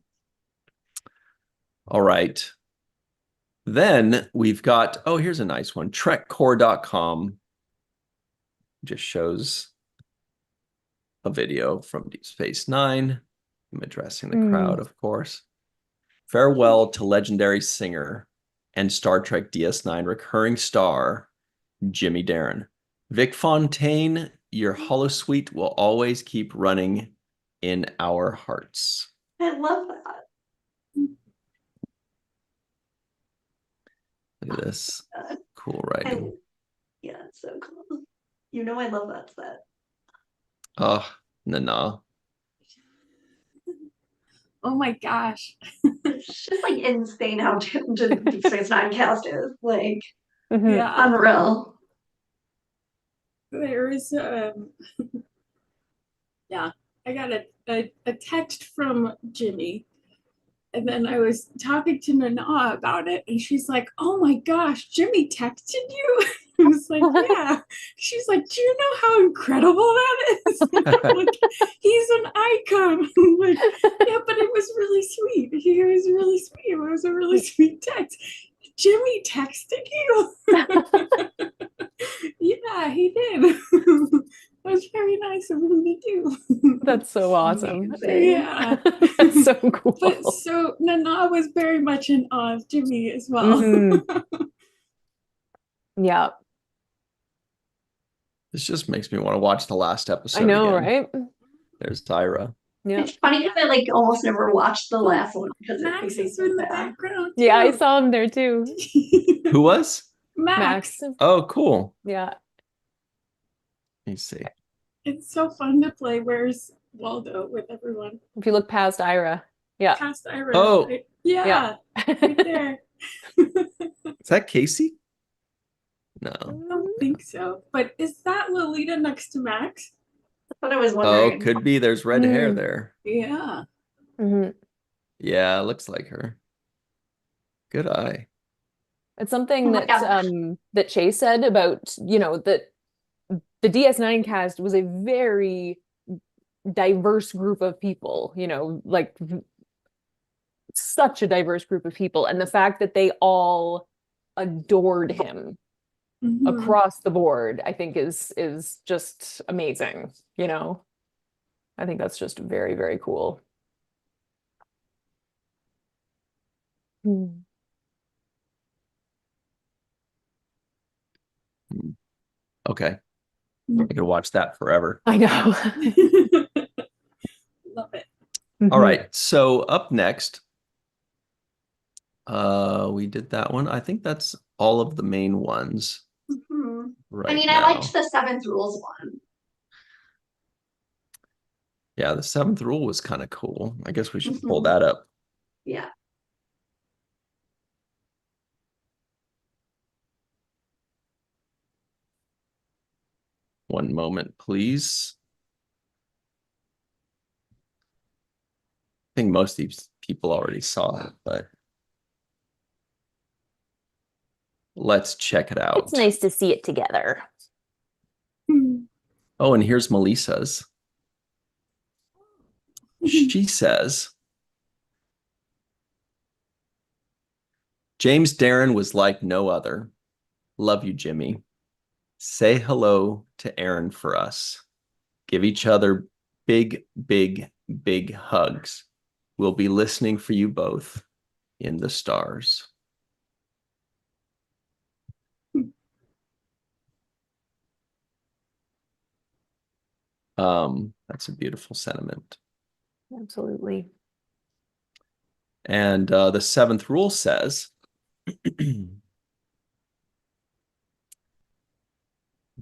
All right. Then we've got, oh, here's a nice one. Trekcore.com just shows a video from Deep Space Nine. I'm addressing the crowd, of course. Farewell to legendary singer and Star Trek DS9 recurring star, Jimmy Darren. Vic Fontaine, your holosuite will always keep running in our hearts. I love that. Look at this. Cool writing. Yeah, it's so cool. You know I love that set. Oh, nah. Oh my gosh. It's just like insane how Deep Space Nine cast is. Like, Mhm. Yeah. unreal. There is yeah. I got a text from Jimmy. And then I was talking to Nana about it, and she's like, "Oh my gosh, Jimmy texted you?" I was like, "Yeah." She's like, "Do you know how incredible that is?" I'm like, "He's an icon." I'm like, "Yeah, but it was really sweet. He was really sweet. It was a really sweet text." Jimmy texted you? Yeah, he did. That was very nice of him to do. That's so awesome. Yeah. That's so cool. But so Nana was very much in awe of Jimmy as well. Mhm. Yeah, This just makes me want to watch the last episode I know, again. right? There's Tyra. Yeah. It's funny because I like almost never watched the last one because it Max makes me is so in the sad. background. Yeah, I too. saw him there too. Who was? Max. Max. Oh, cool. Yeah. Let me see. It's so fun to play Where's Waldo with everyone. If you look past Ira. Yeah. Past Ira. Oh. Right? Yeah, right there. Is that Casey? I No. don't think so. But is that Lolita next to Max? That's what I was Oh, wondering. could be. There's red hair Mm. there. Yeah. Mhm. Yeah, looks like her. Good eye. It's something Oh my that God. that Chase said about, that the DS9 cast was a very diverse group of people, like such a diverse group of people. And the fact that they all adored him Mhm. across the board, I think is just amazing, I think that's just very, very cool. Hmm. Okay. I could watch that forever. I know. Love it. All Mhm. right. So up next, we did that one. I think that's all of the main ones Mhm. right I mean, I now. liked the Seventh Rules one. Yeah, the seventh rule was kind of cool. I guess we should pull Mhm. that up. Yeah. One moment, please. I think most of these people already saw it, but let's check it out. It's nice to see it together. Oh, and here's Melissa's. She says, James Darren was like no other. Love you, Jimmy. Say hello to Aaron for us. Give each other big, big, big hugs. We'll be listening for you both in the stars. That's a beautiful sentiment. Absolutely. And the seventh rule says,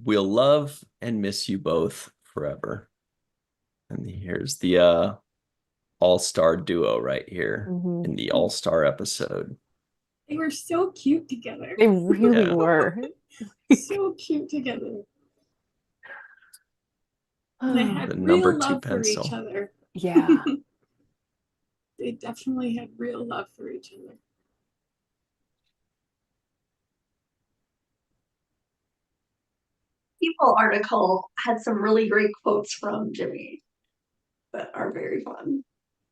we'll love and miss you both forever. And here's the all-star duo right here Mhm. in the all-star episode. They were so cute together. They really Yeah. were. So cute together. They had The real number 2 love for each pencil. other. Yeah. They definitely had real love for each other. People article had some really great quotes from Jimmy that are very fun.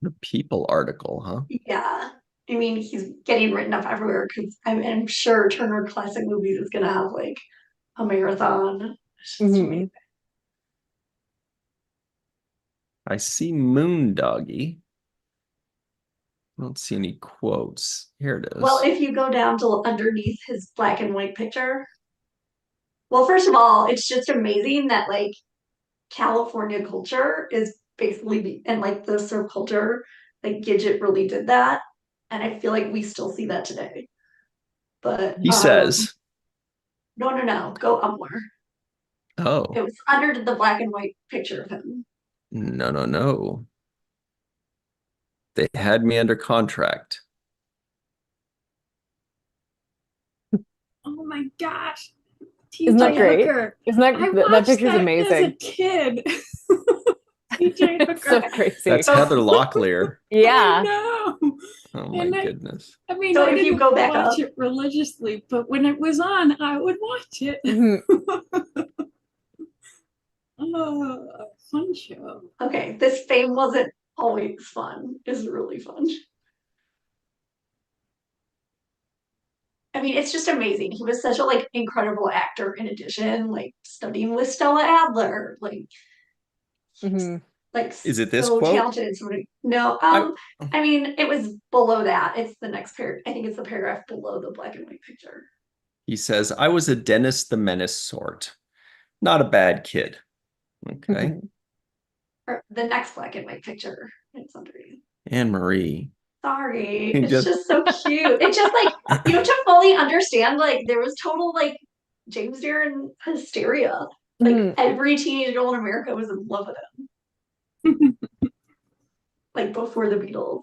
The People article, huh? Yeah. I mean, he's getting written up everywhere because I'm sure Turner Classic Movies is gonna have like a marathon. It's just Mhm. amazing. I see Moondoggy. I don't see any quotes. Here it is. Well, if you go down to underneath his black and white picture, well, first of all, it's just amazing that like California culture is basically and like the surf culture, like Gidget really did that, and I feel like we still see that today. But He says, no, go up more. Oh, It was under the black and white picture of him. no, no, no. They had me under contract. Oh my gosh. Isn't that TJ great? Hooker. Isn't that I that watched picture's that amazing? as a kid. TJ It's so Hooker. crazy. That's Heather Locklear. I Yeah. know. Oh my And goodness. I mean, So I if you didn't go back watch up- it religiously, but when it was on, I would watch it. Mhm. Oh, fun show. Okay, this fame wasn't always fun. It's really fun. I mean, it's just amazing. He was such a like incredible actor in addition, like studying with Stella Adler, Mhm. like Is it this so quote? talented. No, I mean, it was below that. It's the next paragraph. I think it's the paragraph below the black and white picture. He says, I was a Dennis the Menace sort. Not a bad kid. Okay. Mhm. Or the next black and white picture. It's underneath. Anne-Marie. Sorry, He it's just- just so cute. It's just like you have to fully understand. Like there was total like James Darren hysteria. Like Mhm. every teenage girl in America was in love with him. Like before the Beatles.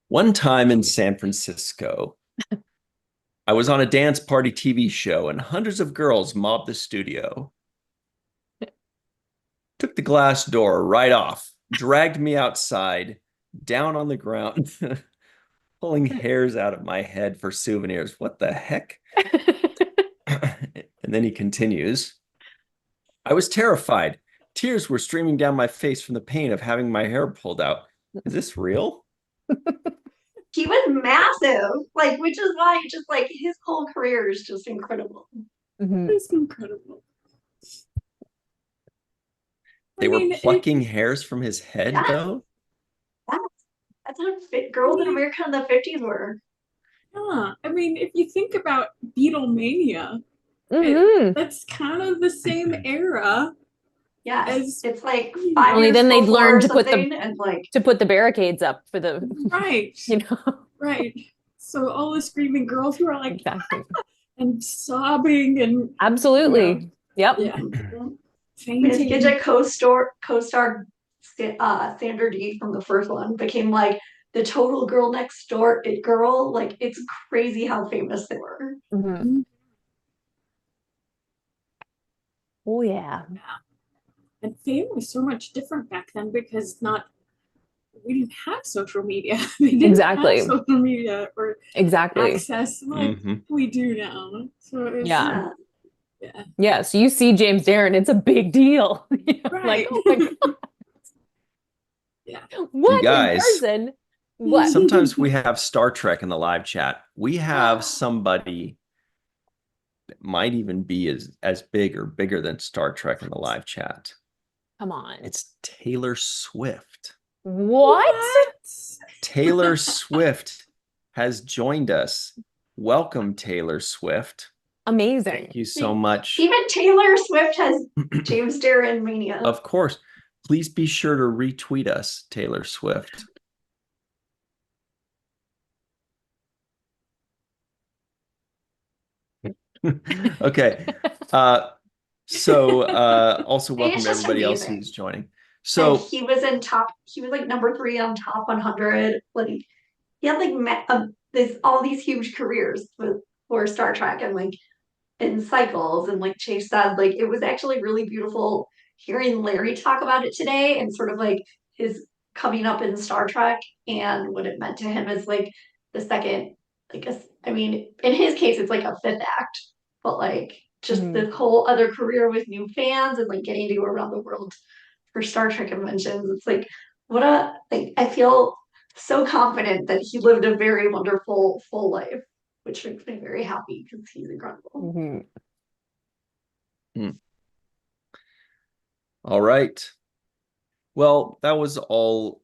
One time in San Francisco, I was on a dance party TV show and hundreds of girls mobbed the studio. Took the glass door right off, dragged me outside, down on the ground, pulling hairs out of my head for souvenirs. What the heck? And then he continues, I was terrified. Tears were streaming down my face from the pain of having my hair pulled out. Is this real? He was massive. Like, which is why just like his whole career is just incredible. Mhm. It's incredible. They were plucking hairs from his head, Yeah. though? That's how girls in America in the 50s were. Yeah, I mean, if you think about Beatlemania, Mhm. that's kind of the same era. Yeah. As It's like you 5 Only years then they'd before learn or to put the- something, and like To put the barricades up for the, right, you know. right. So all the screaming girls who are like Exactly. and sobbing and Absolutely. Yep. yeah, Miss fainting. Gidget co-starred Sandra Dee from the first one, became like the total girl next door it girl. Like it's crazy how famous they were. Mhm. Oh yeah. And fame was so much different back then because we didn't have social media. We didn't Exactly. have social media or Exactly. access like we do now. So it's Yeah. yeah. Yeah. So you see James Darren, it's a big deal. You know, Right. Like, oh my God. Yeah. What in guys, person? What? Sometimes we have Star Trek in the live chat. We have somebody that might even be as big or bigger than Star Trek in the live chat. Come on. It's Taylor Swift. What? Taylor Swift has joined us. Welcome, Taylor Swift. Amazing. Thank you so much. Even Taylor Swift has James Darren mania. Of course. Please be sure to retweet us, Taylor Swift. Okay. Also welcome It's to just everybody else amazing. who's joining. And So he was like number 3 on top 100. Like he had like all these huge careers for Star Trek and like in cycles, and like Chase said, like it was actually really beautiful hearing Larry talk about it today and sort of like his coming up in Star Trek and what it meant to him as like the second, I mean, in his case, it's like a 5th act, but like just the whole other career with new fans and like getting to go around the world for Star Trek conventions. It's like, I feel so confident that he lived a very wonderful, full life, which makes me very happy because he's incredible. Mhm. all right. Well, that was all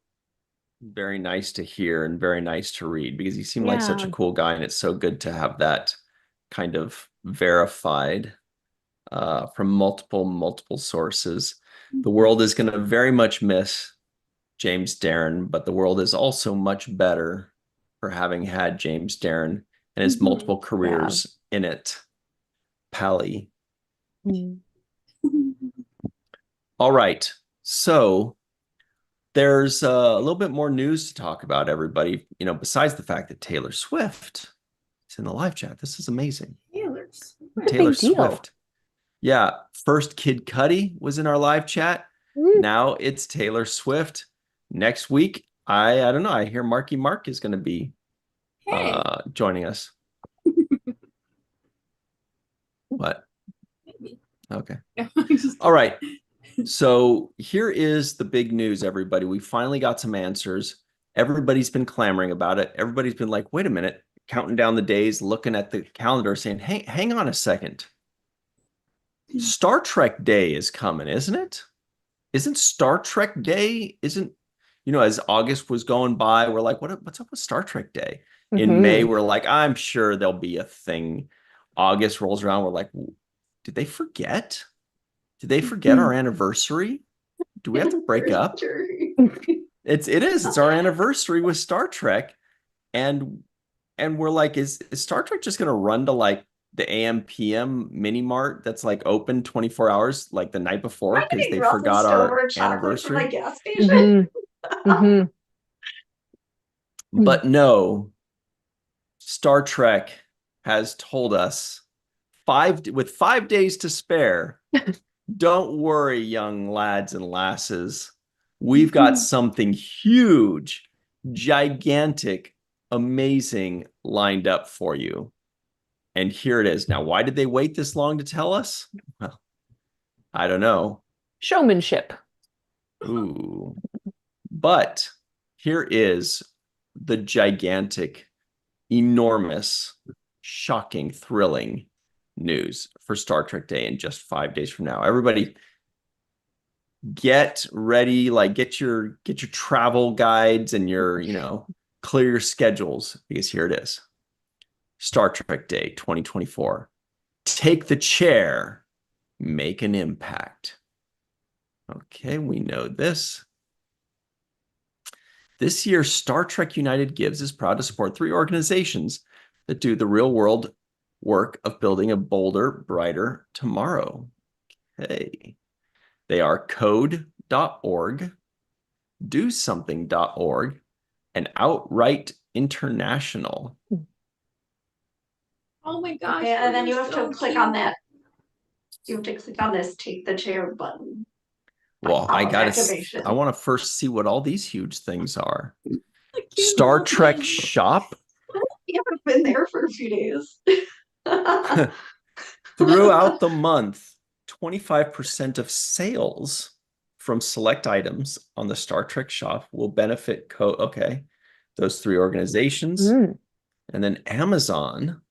very nice to hear and very nice to read because he seemed like such a Yeah. cool guy, and it's so good to have that kind of verified from multiple sources. The world is going to very much miss James Darren, but the world is also much better for having had James Darren and his multiple careers in it. Pally. Mhm. All right. So there's a little bit more news to talk about, everybody. Besides the fact that Taylor Swift is in the live chat. This is amazing. Taylor Swift. Taylor Big deal. Swift. Yeah. First Kid Cudi was in our live chat. Now it's Taylor Swift. Next week, I don't know. I hear Marky Mark is going to be Hey. joining us. What? Maybe. Okay. Just- All right. So here is the big news, everybody. We finally got some answers. Everybody's been clamoring about it. Everybody's been like, wait a minute, counting down the days, looking at the calendar, saying, hey, hang on a second. Star Trek Day is coming, isn't it? Isn't Star Trek Day, as August was going by, we're like, what's up with Star Trek Day? In May, we're like, I'm sure there'll be a thing. August rolls around, we're like, did they forget? Did they forget our anniversary? Do we have to break up? It is. It's our anniversary with Star Trek. And we're like, is Star Trek just going to run to like the AM PM mini mart that's like open 24 hours like the night before because they forgot our anniversary? From gas station. But no, Star Trek has told us with 5 days to spare. Don't worry, young lads and lasses. We've got something huge, gigantic, amazing lined up for you. And here it is. Now, why did they wait this long to tell us? Well, I don't know. Showmanship. Ooh. But here is the gigantic, enormous, shocking, thrilling news for Star Trek Day in just 5 days from now. Everybody get ready, like get your travel guides and your, clear your schedules because here it is. Star Trek Day 2024. Take the chair, make an impact. Okay, we know this. This year, Star Trek United Gives is proud to support 3 organizations that do the real world work of building a bolder, brighter tomorrow. Okay. They are code.org, dosomething.org, and Outright International. Oh my gosh. Okay, and then you have so to click cute. on that. You have to click on this take the chair button. Well, I want to first see what all these huge things are. Star Trek Shop. You haven't been there for a few days. Throughout the month, 25% of sales from select items on the Star Trek Shop will benefit those 3 organizations. And then Amazon.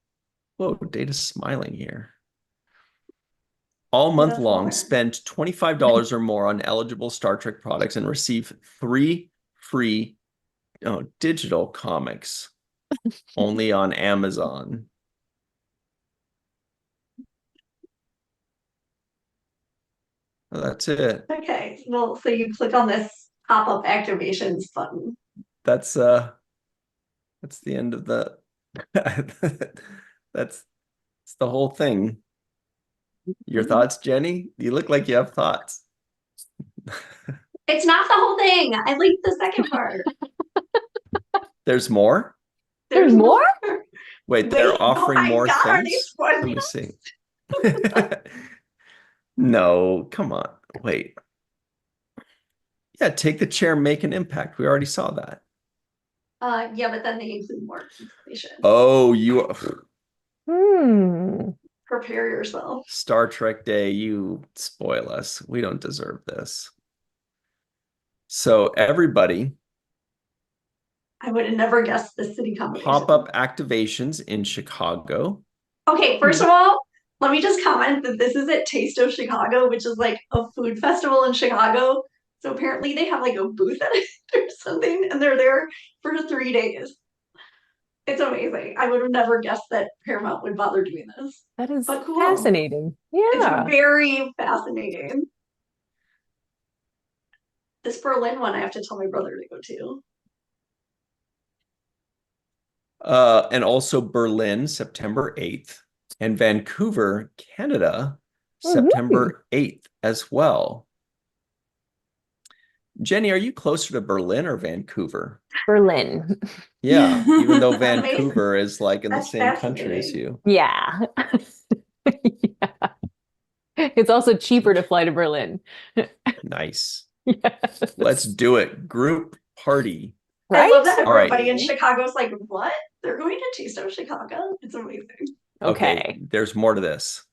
Whoa, Data's smiling here. All month long, spend $25 or more on eligible Star Trek products and receive 3 free digital comics only on Amazon. That's it. Okay, well, so you click on this pop-up activations button. That's the end of the that's the whole thing. Your thoughts, Jenny? You look like you have thoughts. It's not the whole thing. I like the second part. There's more? There's more? Wait, they're offering more God, things? Let me see. No, come on. Wait. Yeah, take the chair, make an impact. We already saw that. Yeah, but then they include more information. Oh, you Prepare yourself. Star Trek Day, you spoil us. We don't deserve this. So everybody, I would have never guessed the city combination. pop-up activations in Chicago. Okay, first of all, let me just comment that this is at Taste of Chicago, which is like a food festival in Chicago. So apparently they have like a booth at it or something, and they're there for 3 days. It's amazing. I would have never guessed that Paramount would bother doing this. That is cool. fascinating. Yeah. It's very fascinating. This Berlin one, I have to tell my brother to go to. And also Berlin, September 8th, and Vancouver, Canada, September 8th as well. Jenny, are you closer to Berlin or Vancouver? Berlin. Yeah, even though Amazing. Vancouver is like in the That's same country as fascinating. you. Yeah. Yeah. It's also cheaper to fly to Berlin. Nice. Yes. Let's do it. Group party. I love that Right? All right. everybody in Chicago's like, what? They're going to Taste of Chicago? It's amazing. Okay. There's more to this.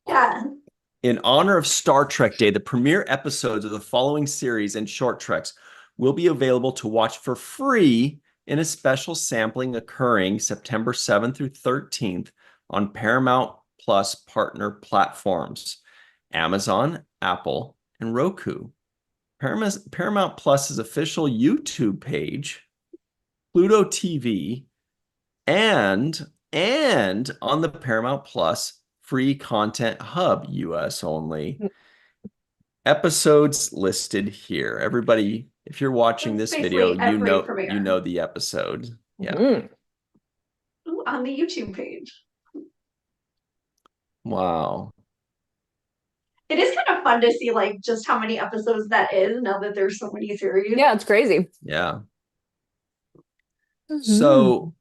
Yeah. In honor of Star Trek Day, the premiere episodes of the following series and short treks will be available to watch for free in a special sampling occurring September 7th through 13th on Paramount Plus partner platforms, Amazon, Apple, and Roku. Paramount Plus's official YouTube page, Pluto TV, and on the Paramount Plus free content hub, US only. Episodes listed here. Everybody, if you're watching That's this video, basically every you premiere. know the episode. Yeah. Mhm. Ooh, on the YouTube page. Wow. It is kind of fun to see like just how many episodes that is now that there's so many series. Yeah, it's crazy. Yeah. Mhm. So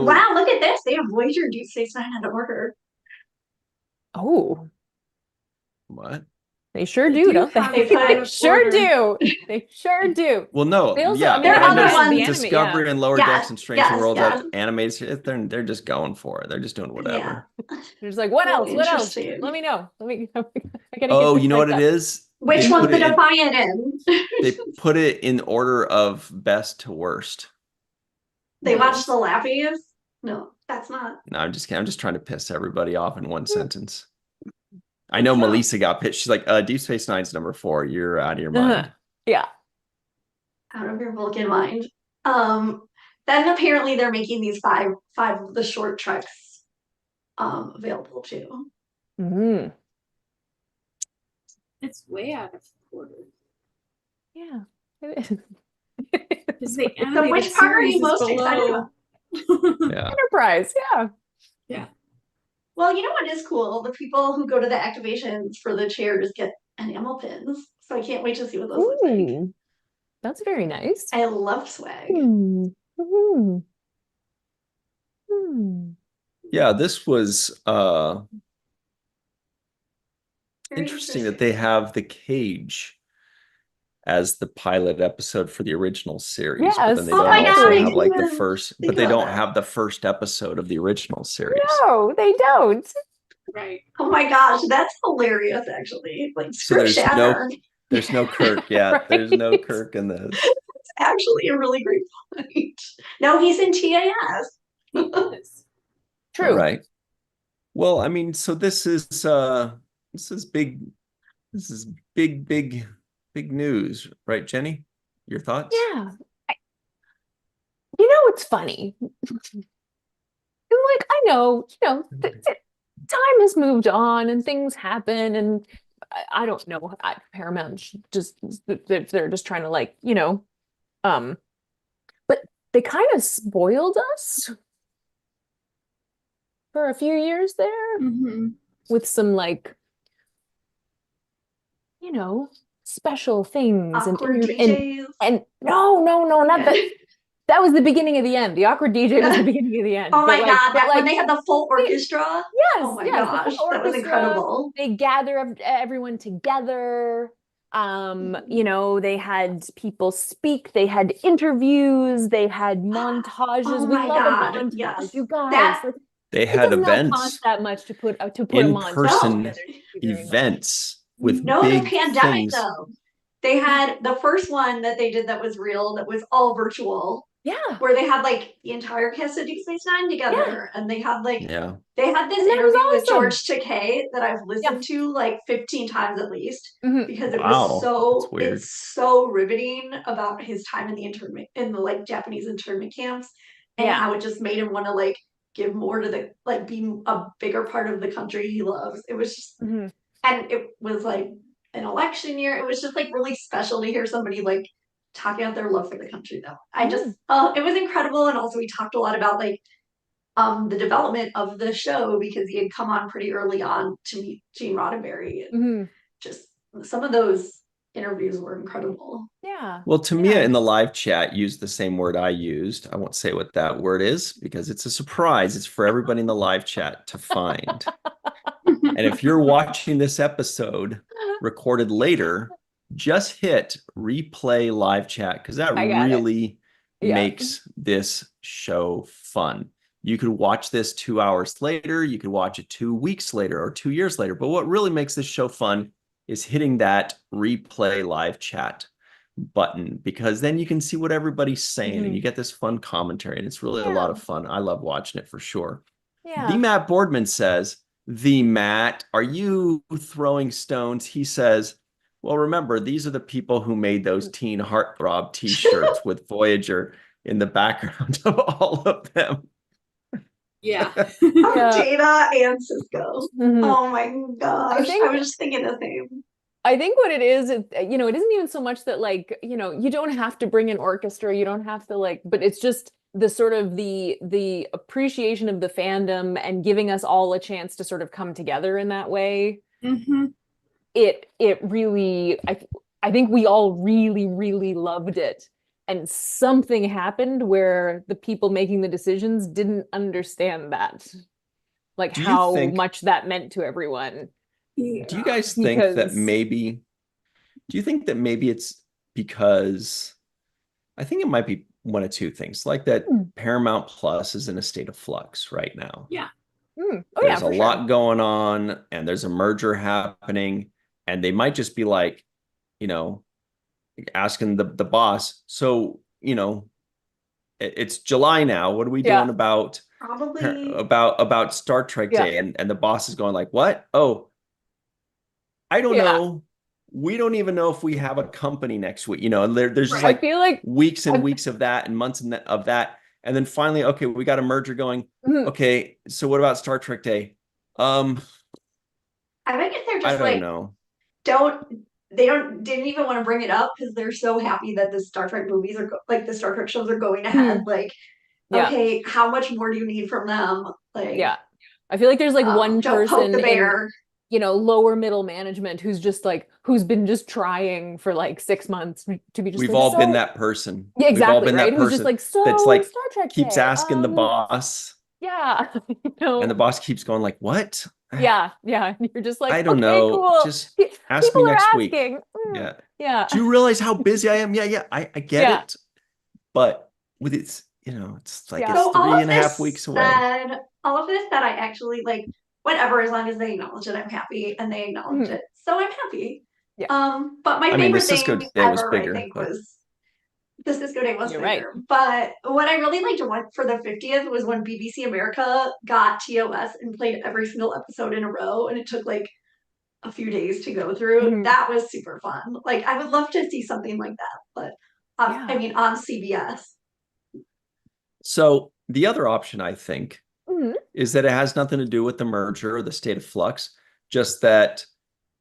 Wow, look at this. They have Voyager Deep Space Nine out of order. Oh, what? they sure They do, do don't they? have it out They of sure order. do. They sure do. Well, no, They also- yeah. I mean, There are and other there's ones. The anime, Discovery yeah. and Lower Yeah, Decks and Strange yes, Worlds yeah. animated. They're just going for it. They're just doing whatever. Yeah. They're just like, what else? Really What else? interesting. Let me know. I gotta get Oh, this you know what typed it up. is? Which They one's put the it in- Defiant in? They put it in order of best to worst. They Nice. watched the Lappies? No, that's not. No, I'm just trying to piss everybody off in one sentence. I know Melissa got pissed. She's like, Deep Space Nine's number 4. You're out of your mind. Yeah. Out of your Vulcan mind. Then apparently they're making these five of the short treks available too. Mhm. It's way out of order. Yeah. It is. Because the So animated which part are series you is most excited below. about? Yeah. Enterprise, yeah. Well, you know what is cool? The people who go to the activations for the chairs get enamel pins. So I can't wait to see what those look like. Ooh, that's very nice. I love swag. Hmm. Hmm. Hmm. Yeah, this was Very interesting that they have the cage as the pilot episode for the original series, but then Yes. they Oh don't my also God, I have like the didn't even first, think but they about don't that. have the first episode of the original series. No, they don't. Right. Oh my gosh, that's hilarious actually. Like So screw there's Shatner. there's no Kirk. Yeah, there's no Right. Kirk in this. It's actually a really great point. No, he's in TAS. He is. True. All right. Well, I mean, so this is big. This is big news, right, Jenny? Your thoughts? Yeah. You know, it's funny. Like, I know, time has moved on and things happen, and I don't know. Paramount just they're just trying to but they kind of spoiled us for a few years there Mm-hmm. with some special things Awkward and DJs. no, not that. That was the beginning of the end. The awkward DJ was the beginning of the end. Oh my But God, when they had the full orchestra. Yes, Oh my yes, the gosh, full that was orchestra. incredible. They gather everyone together. They had people speak, they had interviews, they had montages. Oh We my love God, a montage, yes. you guys. That- They It had does not events, cost that much to put a montage in-person together. Thank you very much. events with No, big the pandemic things. though. They had the first one that they did that was real, that was all virtual, Yeah. where they had like the entire cast of Deep Space Nine together, and they had like Yeah. they had this And that was interview with awesome. George Takei that I've listened to like 15 times at least Mhm. because it Wow, was so that's weird. it's so riveting about his time in the internment in the like Japanese internment camps and Yeah. how it just made him want to like give more to the like be a bigger part of the country he loves. It was just Mhm. and it was like an election year. It was just like really special to hear somebody like talking about their love for the country though. I just it was incredible, and also we talked a lot about like the development of the show because he had come on pretty early on to meet Gene Roddenberry and Mhm. just some of those interviews were incredible. Yeah. Well, Tamia in the live chat used the same word I used. I won't say what that word is because it's a surprise. It's for everybody in the live chat to find. And if you're watching this episode recorded later, just hit replay live chat because that I got it. really Yeah. makes this show fun. You could watch this 2 hours later, you could watch it 2 weeks later or 2 years later. But what really makes this show fun is hitting that replay live chat button, because then you can see what everybody's saying and you get this fun commentary, and it's really a lot of fun. I love watching it for sure. The Matt Boardman says, the Matt, are you throwing stones? He says, well, remember, these are the people who made those Teen Heartthrob t-shirts with Voyager in the background of all of them. Yeah. Jada and Cisco. Mhm. Oh my gosh. think- I was just thinking the same. I think what it is, you know, it isn't even so much that, like, you know, you don't have to bring an orchestra, you don't have to, like, but it's just the sort of the appreciation of the fandom and giving us all a chance to sort of come together in that way. Mm-hmm. It really, I think we all really, really loved it. And something happened where the people making the decisions didn't understand that, like Do you how think- much that meant to everyone. Yeah. Do you guys think that Because- maybe, do you think that maybe it's because, I think it might be one of two things, like that Paramount Plus is in a state of flux right now. Yeah. Oh There's yeah, a for lot sure. going on and there's a merger happening, and they might just be like, you know, asking the boss, so, you know, it's July now, what are we Yeah. doing about Probably. about Star Trek Yeah. Day? And the boss is going like, what? Oh, I don't Yeah. know. We don't even know if we have a company next week. You know, there's just Right. like I feel like weeks and I've- weeks of that and months of that. And then finally, okay, we got a merger going. Mhm. Okay, so what about Star Trek Day? I think if they're I just don't like, know. didn't even want to bring it up because they're so happy that the Star Trek movies are like the Star Trek shows are going ahead. Like, Yeah. okay, how much more do you need from them? Like, yeah. I feel like there's like one don't poke person the in, bear. you know, lower middle management who's just like, who's been just trying for like 6 months to be just We've like, all been "So-" that person. Yeah, We've all exactly, been right? that Who's just person like, so that's like Star Trek keeps Day, asking the boss, Yeah. you know? and the boss keeps going like, what? Yeah. And you're just like, I don't okay, know. cool. Just Pe- ask me people are next week. asking. Yeah. Yeah. Do you realize how busy I am? Yeah, I get Yeah. it. But with it's, you know, it's like Yeah. it's So all 3.5 of weeks this away. said, all of this that I actually like, whatever, as long as they acknowledge it, I'm happy, and they acknowledge Mhm. it, so I'm happy. Yeah. But my I mean, the favorite Cisco thing Day was ever, bigger, I think, but- was the Cisco Day was You're bigger. right. But what I really liked for the 50th was when BBC America got TOS and played every single episode in a row, and it took like a few days to go through. Mhm. That was super fun. Like, I would love to see something like that, but Yeah. I mean, on CBS. So the other option, I think, Mhm. is that it has nothing to do with the merger or the state of flux, just that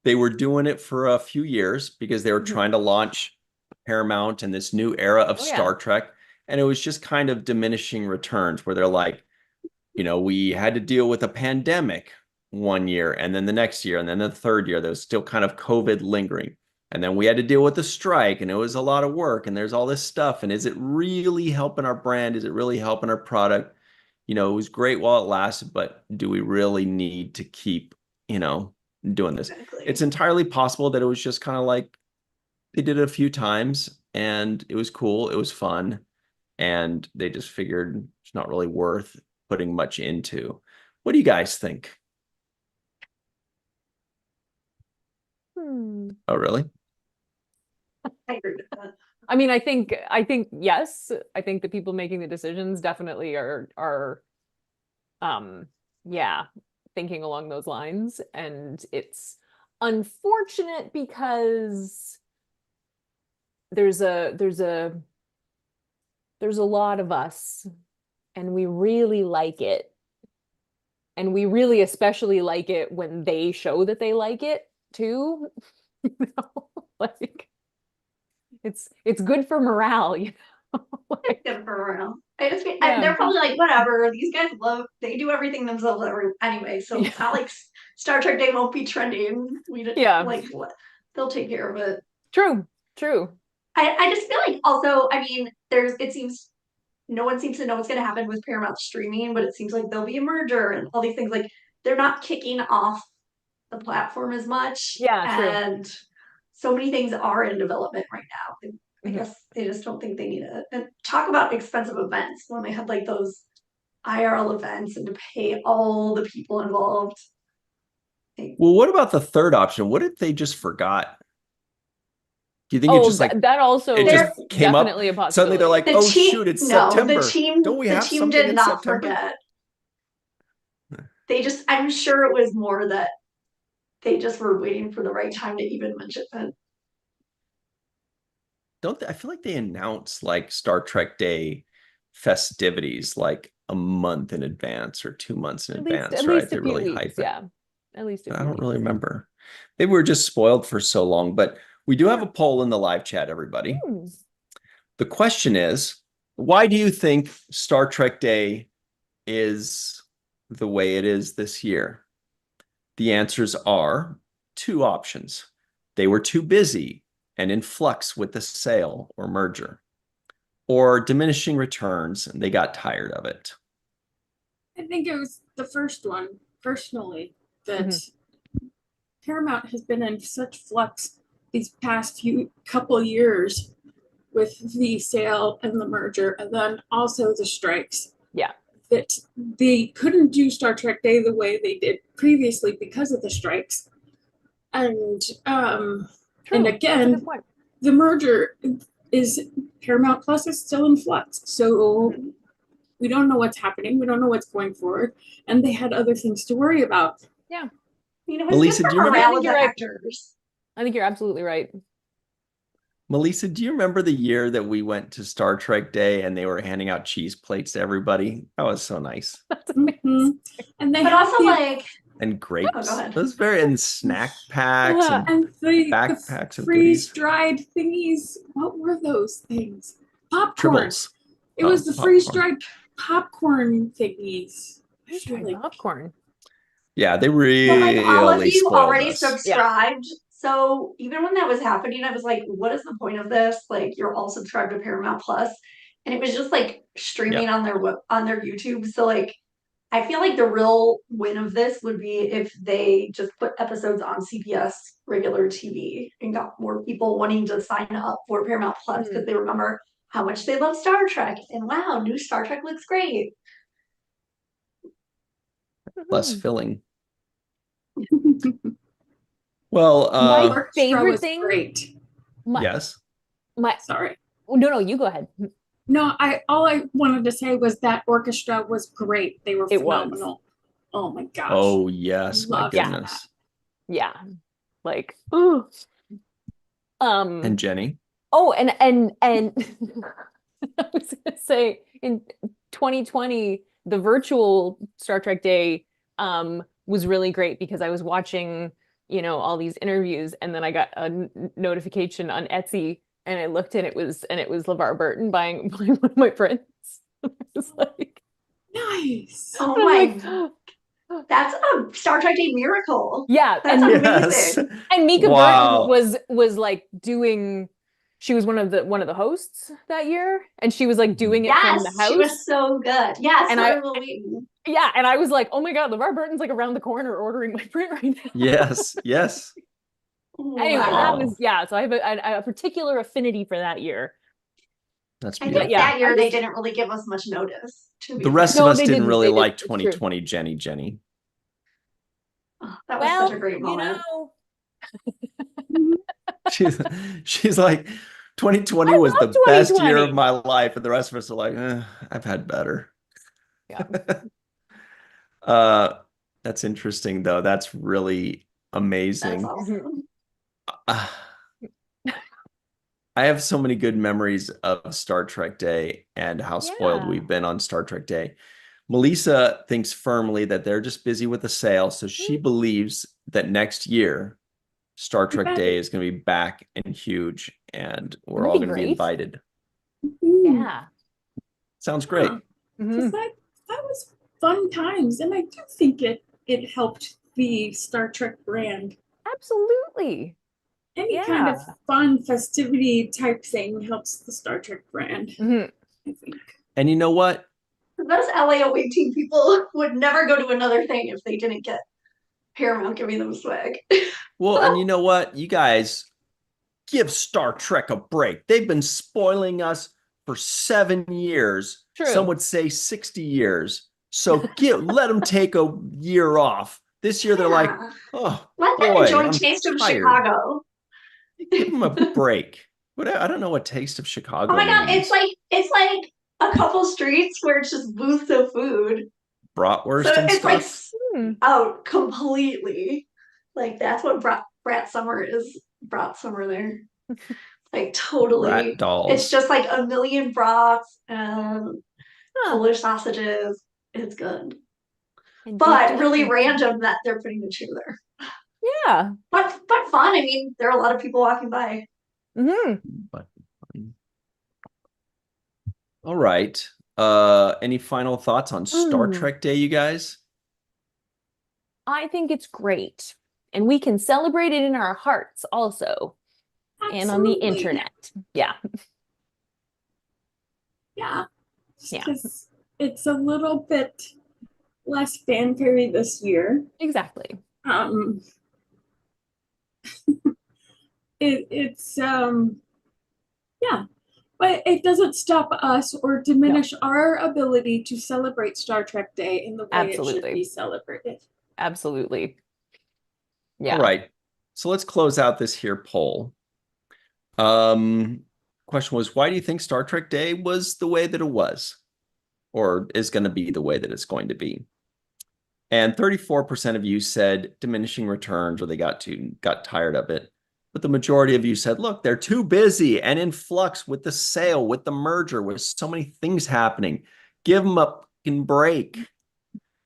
they were doing it for a few years because they were Mhm. trying to launch Paramount and this new era of Oh, yeah. Star Trek. And it was just kind of diminishing returns where they're like, you know, we had to deal with a pandemic one year, and then the next year, and then the third year, there was still kind of COVID lingering. And then we had to deal with the strike, and it was a lot of work, and there's all this stuff. And is it really helping our brand? Is it really helping our product? You know, it was great while it lasted, but do we really need to keep, you know, doing this? Exactly. It's entirely possible that it was just kind of like they did it a few times and it was cool, it was fun, and they just figured it's not really worth putting much into. What do you guys think? Hmm. Oh, really? I agree with that. I mean, I think yes. I think the people making the decisions definitely are yeah, thinking along those lines. And it's unfortunate because there's a lot of us, and we really like it. And we really especially like it when they show that they like it too. You know, like it's good for morale, you know. Like, Good for real. I just mean, Yeah. they're probably like, whatever. These guys they do everything themselves anyway. So it's not like Star Trek Day won't be trending. We just Yeah. like they'll take care of it. True. True. I just feel like also, I mean, it seems no one seems to know what's going to happen with Paramount streaming, but it seems like there'll be a merger and all these things. Like they're not kicking off the platform as much, Yeah, true. and so many things are in development right now. I Mhm. guess they just don't think they need it. And talk about expensive events when they had like those IRL events and to pay all the people involved. Well, what about the third option? What if they just forgot? Do you think it Oh, just like that also it just is came up? definitely a possibility. Suddenly they're like, The oh team, shoot, it's no, September. Don't we the have team something did in not September? forget. They just, I'm sure it was more that they just were waiting for the right time to even mention it. I feel like they announce like Star Trek Day festivities like a month in advance or 2 months in advance, at right? least They a few really weeks, hype it. yeah. At least a I few don't weeks. really remember. Maybe we're just spoiled for so long, but we do have a poll in the live chat, everybody. The question is, why do you think Star Trek Day is the way it is this year? The answers are two options. They were too busy and in flux with the sale or merger, or diminishing returns and they got tired of it. I think it was the first one, personally, that Paramount has been in such flux these past couple years with the sale and the merger, and then also the strikes. Yeah. That they couldn't do Star Trek Day the way they did previously because of the strikes. And True. again, the merger is Paramount Plus is still in flux. So we don't know what's happening. We don't know what's going forward. And they had other things to worry about. Yeah. You know, it's Melissa, good do for you remember? morale of the actors. I think you're absolutely right. Melissa, do you remember the year that we went to Star Trek Day and they were handing out cheese plates to everybody? That was so nice. And they But also like and grapes. Oh, go ahead. Those and snack packs and the backpacks and freeze-dried thingies. What were those things? Popcorn. Tribbles. It was the freeze-dried popcorn thingies. Popcorn. Yeah, they really But like all of you spoiled already us. subscribed. So even when that was happening, I was like, what is the point of this? Like you're all subscribed to Paramount Plus. And it was just like streaming on their YouTube. So like I feel like the real win of this would be if they just put episodes on CBS regular TV and got more people wanting to sign up for Paramount Plus because they remember how much they love Star Trek. And wow, new Star Trek looks great. Less filling. Well, my favorite thing. Great. Yes. Sorry. No, you go ahead. No, all I wanted to say was that orchestra was great. They were phenomenal. Oh my gosh. Oh yes, my goodness. Yeah. Like, ooh. And Jenny. Oh, and I was gonna say in 2020, the virtual Star Trek Day was really great because I was watching, all these interviews, and then I got a notification on Etsy, and I looked, and it was LeVar Burton buying one of my prints. I was like, nice. Oh my. That's a Star Trek Day miracle. Yeah, that's amazing. And Mika Burton was like doing. She was one of the hosts that year, and she was like doing it from the house. She was so good. Yes, and I was like, oh my god, LeVar Burton's like around the corner ordering my print right now. Yes. Anyway, that was so I have a particular affinity for that year. That's I beautiful. think that year they didn't really give us much notice. The rest of us didn't really like 2020 Jenny. Oh, that was such a great moment. She's like, 2020 was the best year of my life, and the rest of us are like, I've had better. Yeah. That's interesting though. That's really amazing. That's awesome. I have so many good memories of Star Trek Day and how spoiled we've been on Star Trek Day. Melissa thinks firmly that they're just busy with the sale, so she believes that next year Star Trek Day is going to be back and huge, and we're all going to be invited. Yeah. Sounds great. That was fun times, and I do think it helped the Star Trek brand. Absolutely. Any kind of Yeah. fun festivity type thing helps the Star Trek brand, Mhm. I think. And you know what? Those LA away team people would never go to another thing if they didn't get Paramount giving them swag. Well, and you know what? You guys give Star Trek a break. They've been spoiling us for 7 years. Some True. would say 60 years. So let them take a year off. This year they're like, Yeah. oh Let them boy, enjoy I'm Taste of tired. Chicago. Give them a break. I don't know what Taste of Chicago Oh my God, means. it's like a couple streets where it's just booths of food. Bratwurst So and it's like stuff. out completely. Like that's what Brat Summer is. Brat Summer there. Like Rat totally. It's dolls. just like a million brats and Huh. Polish sausages. It's good. And But deep really dish. random that they're putting the two there. Yeah. But fun. I mean, there are a lot of people walking by. Hmm. But all right. Any final thoughts on Star Trek Day, you guys? I think it's great. And we can celebrate it in our hearts also. And on the Absolutely. internet. Yeah. Yeah. Yeah. Because it's a little bit less fanfare this year. Exactly. It's yeah, but it doesn't stop us or diminish our ability to celebrate Star Trek Day in the way it should Absolutely. be celebrated. Absolutely. Yeah. All right. So let's close out this here poll. Question was, why do you think Star Trek Day was the way that it was, or is going to be the way that it's going to be? And 34% of you said diminishing returns, or they got tired of it. But the majority of you said, look, they're too busy and in flux with the sale, with the merger, with so many things happening. Give them a fucking break.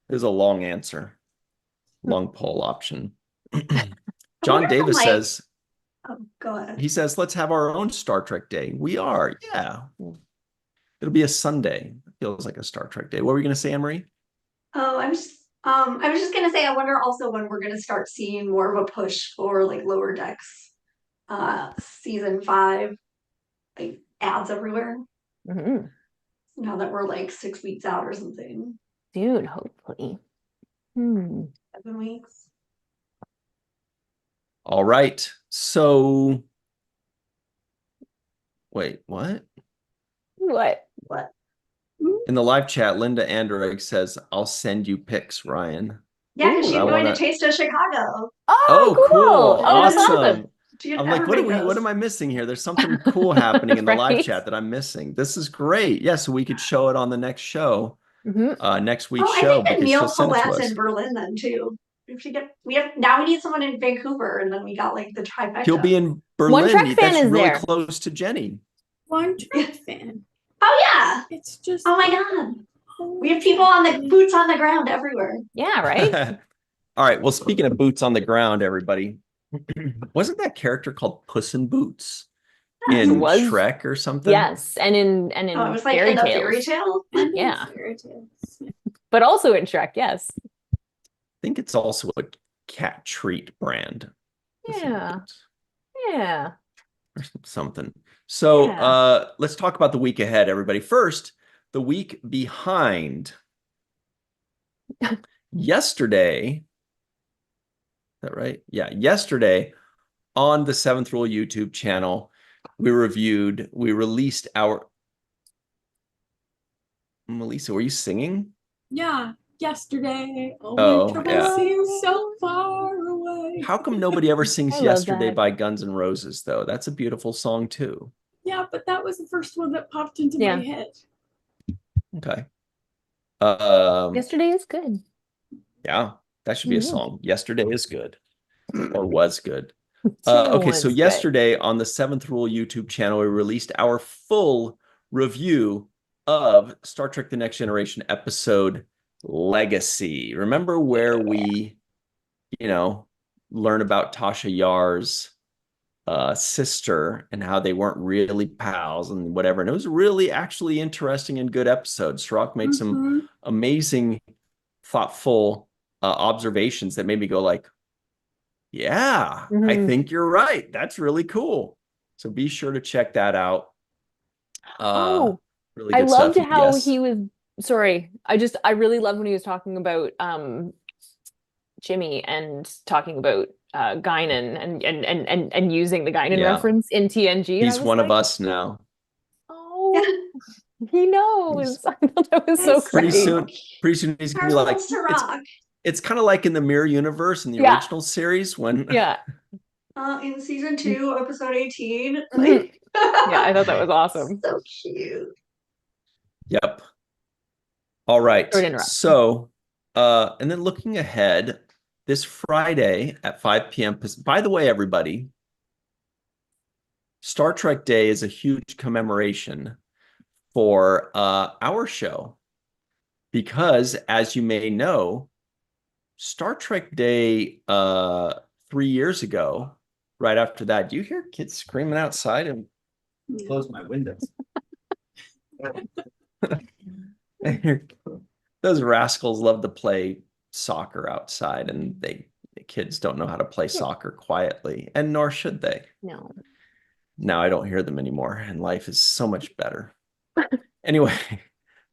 There's a long answer, long poll option. John Davis says, oh, go ahead. He says, let's have our own Star Trek Day. We are. Yeah. It'll be a Sunday. It feels like a Star Trek Day. What were you going to say, Anne-Marie? Oh, I was just gonna say, I wonder also when we're gonna start seeing more of a push for like Lower Decks, season 5, like ads everywhere. Mhm. Now that we're like 6 weeks out or something, Soon, hopefully. 7 weeks. All right. So, wait, what? What? What? In the live chat, Linda Andrigg says, I'll send you pics, Ryan. Yeah, because Ooh. she's I going to wanna- Taste of Chicago. Oh, cool. cool. Oh, that's Awesome. awesome. I'm like, what am I missing here? There's something cool happening in the live Right? chat that I'm missing. This is great. Yeah, so we could show it on the next show, next week's Oh, I show, think that because Neil she'll send it to Palet's us. in Berlin then too. Now we need someone in Vancouver, and then we got like the trifecta. He'll be in One Trek Berlin. fan That's is really there. close to Jenny. One Trek fan. Oh yeah. It's just. Oh my God. We have people on the boots on the ground everywhere. Yeah, right? All right. Well, speaking of boots on the ground, everybody, wasn't that character called Puss in Boots in It was. Shrek or something? Yes. And in Oh, it was like fairy in a tales. fairy tale. Yeah. Fairy tales. But also in Shrek, yes. I think it's also a cat treat brand. Puss in Yeah. Boots Yeah. or something. So Yeah. let's talk about the week ahead, everybody. First, the week behind. Yesterday, is that right? Yeah, yesterday on the Seventh Rule YouTube channel, we released our. Melissa, were you singing? Yeah, yesterday. Oh, Winter yeah. seems so far away. How come nobody ever sings I love Yesterday that. by Guns N' Roses, though? That's a beautiful song, too. Yeah, but that was the first one that popped into Yeah. my head. Okay. Yesterday is good. Yeah, that should be a song. Yesterday is good, or was good. Today Okay, so was good. yesterday on the Seventh Rule YouTube channel, we released our full review of Star Trek The Next Generation episode Legacy. Remember where we, learn about Tasha Yar's sister and how they weren't really pals and whatever. And it was really actually interesting and good episode. Cirroc made some amazing, thoughtful observations that made me go like, Yeah, I think you're right. That's really cool. So be sure to check that out. Oh, Really I good loved stuff. how Yes. he was, sorry, I really loved when he was talking about Jimmy and talking about Guinan and using the Guinan Yeah. reference in TNG. And I He's was one of like, us now. oh, he knows. I thought that was so That's Pretty great. soon, pretty soon he's gonna our be little like, Cirroc. it's kind of like in the Mirror Universe in the Yeah. original series when Yeah. In season 2, episode 18. Mhm. Yeah, I thought that was awesome. So cute. Yep. All right. Sorry to interrupt. So, and then looking ahead, this Friday at 5 p.m. By the way, everybody, Star Trek Day is a huge commemoration for our show because, as you may know, Star Trek Day 3 years ago, right after that, do you hear kids screaming outside and close my windows? Those rascals love to play soccer outside, and the kids don't know how to play soccer quietly, and nor should they. No. Now I don't hear them anymore, and life is so much better. Anyway,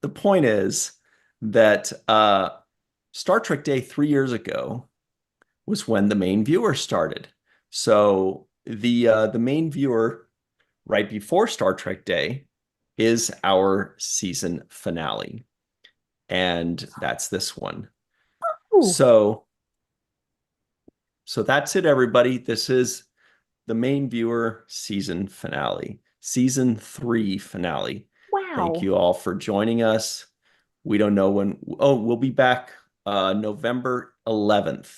the point is that Star Trek Day 3 years ago was when the main viewer started. So the main viewer right before Star Trek Day is our season finale. And that's this one. Ooh. So that's it, everybody. This is the main viewer season finale, season 3 finale. Wow. Thank you all for joining us. We don't know when. Oh, we'll be back November 11th.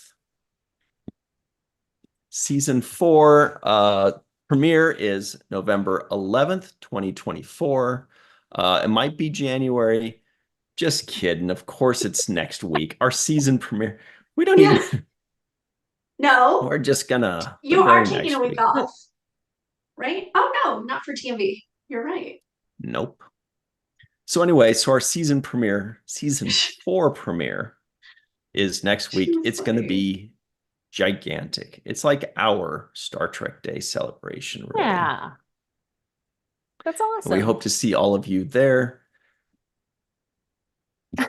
Season 4 premiere is November 11th, 2024. It might be January. Just kidding. Of course, it's next week. Our season premiere. We don't even. No. We're just gonna. You we're are going taking next a week week. off, right? Oh, no, not for TMV. You're right. Nope. So anyway, so our season premiere, season 4 premiere is next week. Too It's going to funny. be gigantic. It's like our Star Trek Day celebration, really. Yeah. That's awesome. And we hope to see all of you there.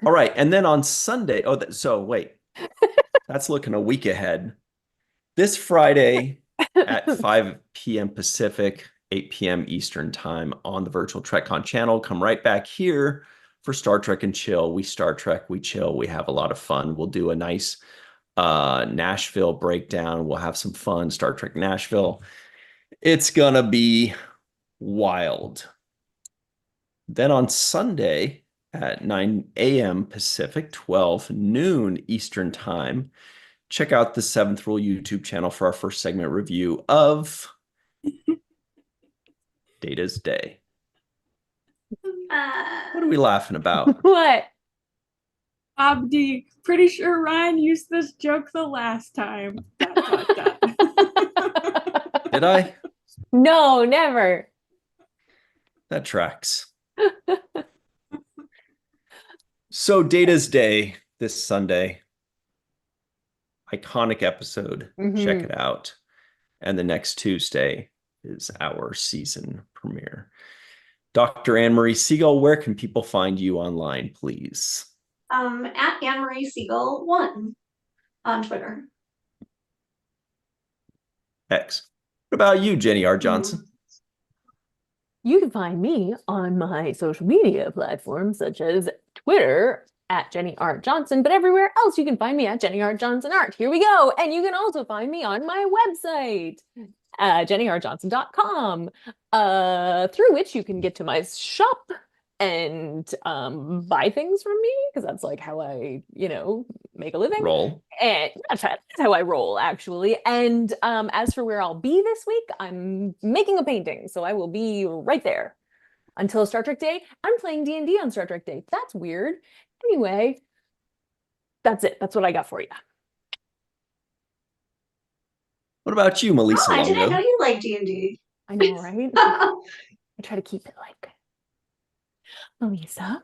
All right. And then on Sunday, so wait, that's looking a week ahead. This Friday at 5 p.m. Pacific, 8 p.m. Eastern time on the virtual TrekCon channel. Come right back here for Star Trek and Chill. We Star Trek, we chill. We have a lot of fun. We'll do a nice Nashville breakdown. We'll have some fun. Star Trek Nashville. It's gonna be wild. Then on Sunday at 9 a.m. Pacific, 12 noon Eastern time, check out the Seventh Rule YouTube channel for our first segment review of Data's Day. What are we laughing about? What? Abdi, pretty sure Ryan used this joke the last time. Did I? No, never. That tracks. So Data's Day this Sunday. Iconic episode. Check it out. And the next Tuesday is our season premiere. Dr. Anne-Marie Siegel, where can people find you online, please? At Anne-Marie Siegel 1 on Twitter. X. What about you, Jenny R. Johnson? You can find me on my social media platforms such as Twitter at Jenny R. Johnson, but everywhere else you can find me at Jenny R. Johnson Art. Here we go. And you can also find me on my website, jennyrjohnson.com, through which you can get to my shop and buy things from me, because that's like how I, make a living. Roll. And that's how I roll, actually. And as for where I'll be this week, I'm making a painting, so I will be right there until Star Trek Day. I'm playing D&D on Star Trek Day. That's weird. Anyway, that's it. That's what I got for you. What about you, Melissa I didn't know Longo? you like D&D. I know, right? I try to keep it like Melissa.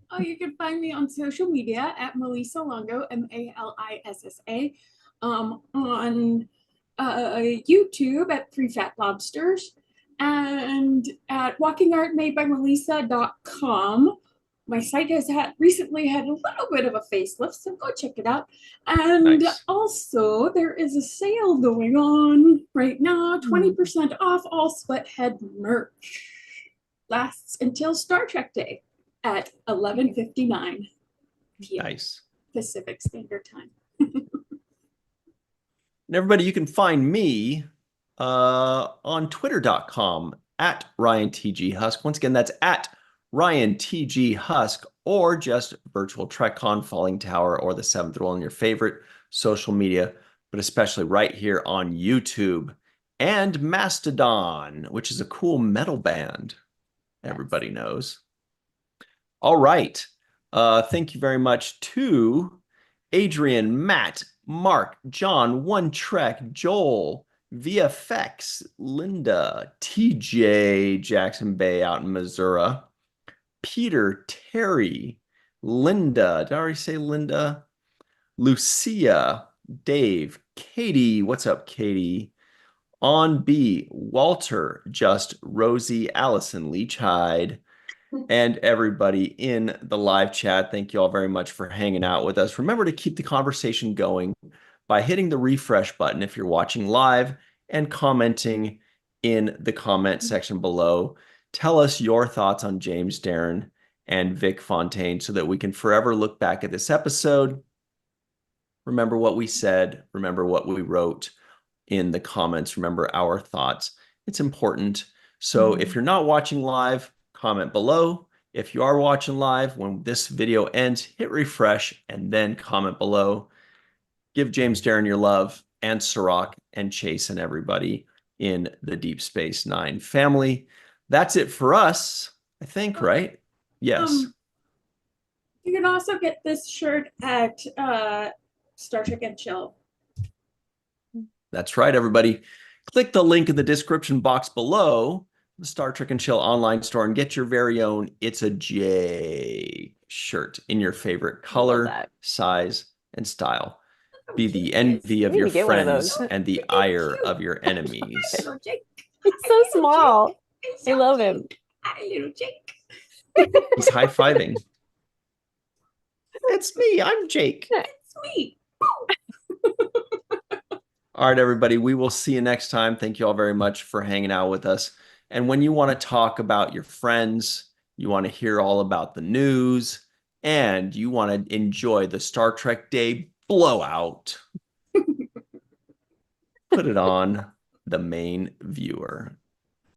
Oh, you can find me on social media at Melissa Longo, Malissa. on YouTube at Three Fat Lobsters and at walkingartmadebymelissa.com. My site has recently had a little bit of a facelift, so go check it out. And Nice. also, there is a sale going on right now, 20% off all Sweathead merch. Lasts until Star Trek Day at 11:59 p.m. Nice. Pacific Standard Time. And everybody, you can find me on twitter.com at RyanTGHusk. Once again, that's at RyanTGHusk, or just virtual TrekCon, Falling Tower, or the Seventh Rule on your favorite social media, but especially right here on YouTube and Mastodon, which is a cool metal band everybody knows. All right. Thank you very much to Adrian, Matt, Mark, John, One Trek, Joel, VFX, Linda, TJ, Jackson Bay out in Missouri, Peter, Terry, Linda, did I already say Linda? Lucia, Dave, Katie, what's up, Katie? On B, Walter, Just, Rosie, Allison, Leach Hyde, and everybody in the live chat. Thank you all very much for hanging out with us. Remember to keep the conversation going by hitting the refresh button if you're watching live and commenting in the comment section below. Tell us your thoughts on James, Darren, and Vic Fontaine so that we can forever look back at this episode, remember what we said, remember what we wrote in the comments, remember our thoughts. It's important. So if you're not watching live, comment below. If you are watching live, when this video ends, hit refresh and then comment below. Give James, Darren your love, and Cirroc and Chase and everybody in the Deep Space Nine family. That's it for us, I think, right? Yes. You can also get this shirt at Star Trek and Chill. That's right, everybody. Click the link in the description box below, the Star Trek and Chill online store, and get your very own It's a J shirt in your favorite color, size, and style. Be the envy of your friends and the ire of your enemies. He's so small. I love him. Hi, little Jake. He's high-fiving. It's me. I'm Jake. It's me. All right, everybody. We will see you next time. Thank you all very much for hanging out with us. And when you want to talk about your friends, you want to hear all about the news, and you want to enjoy the Star Trek Day blowout, put it on the main viewer.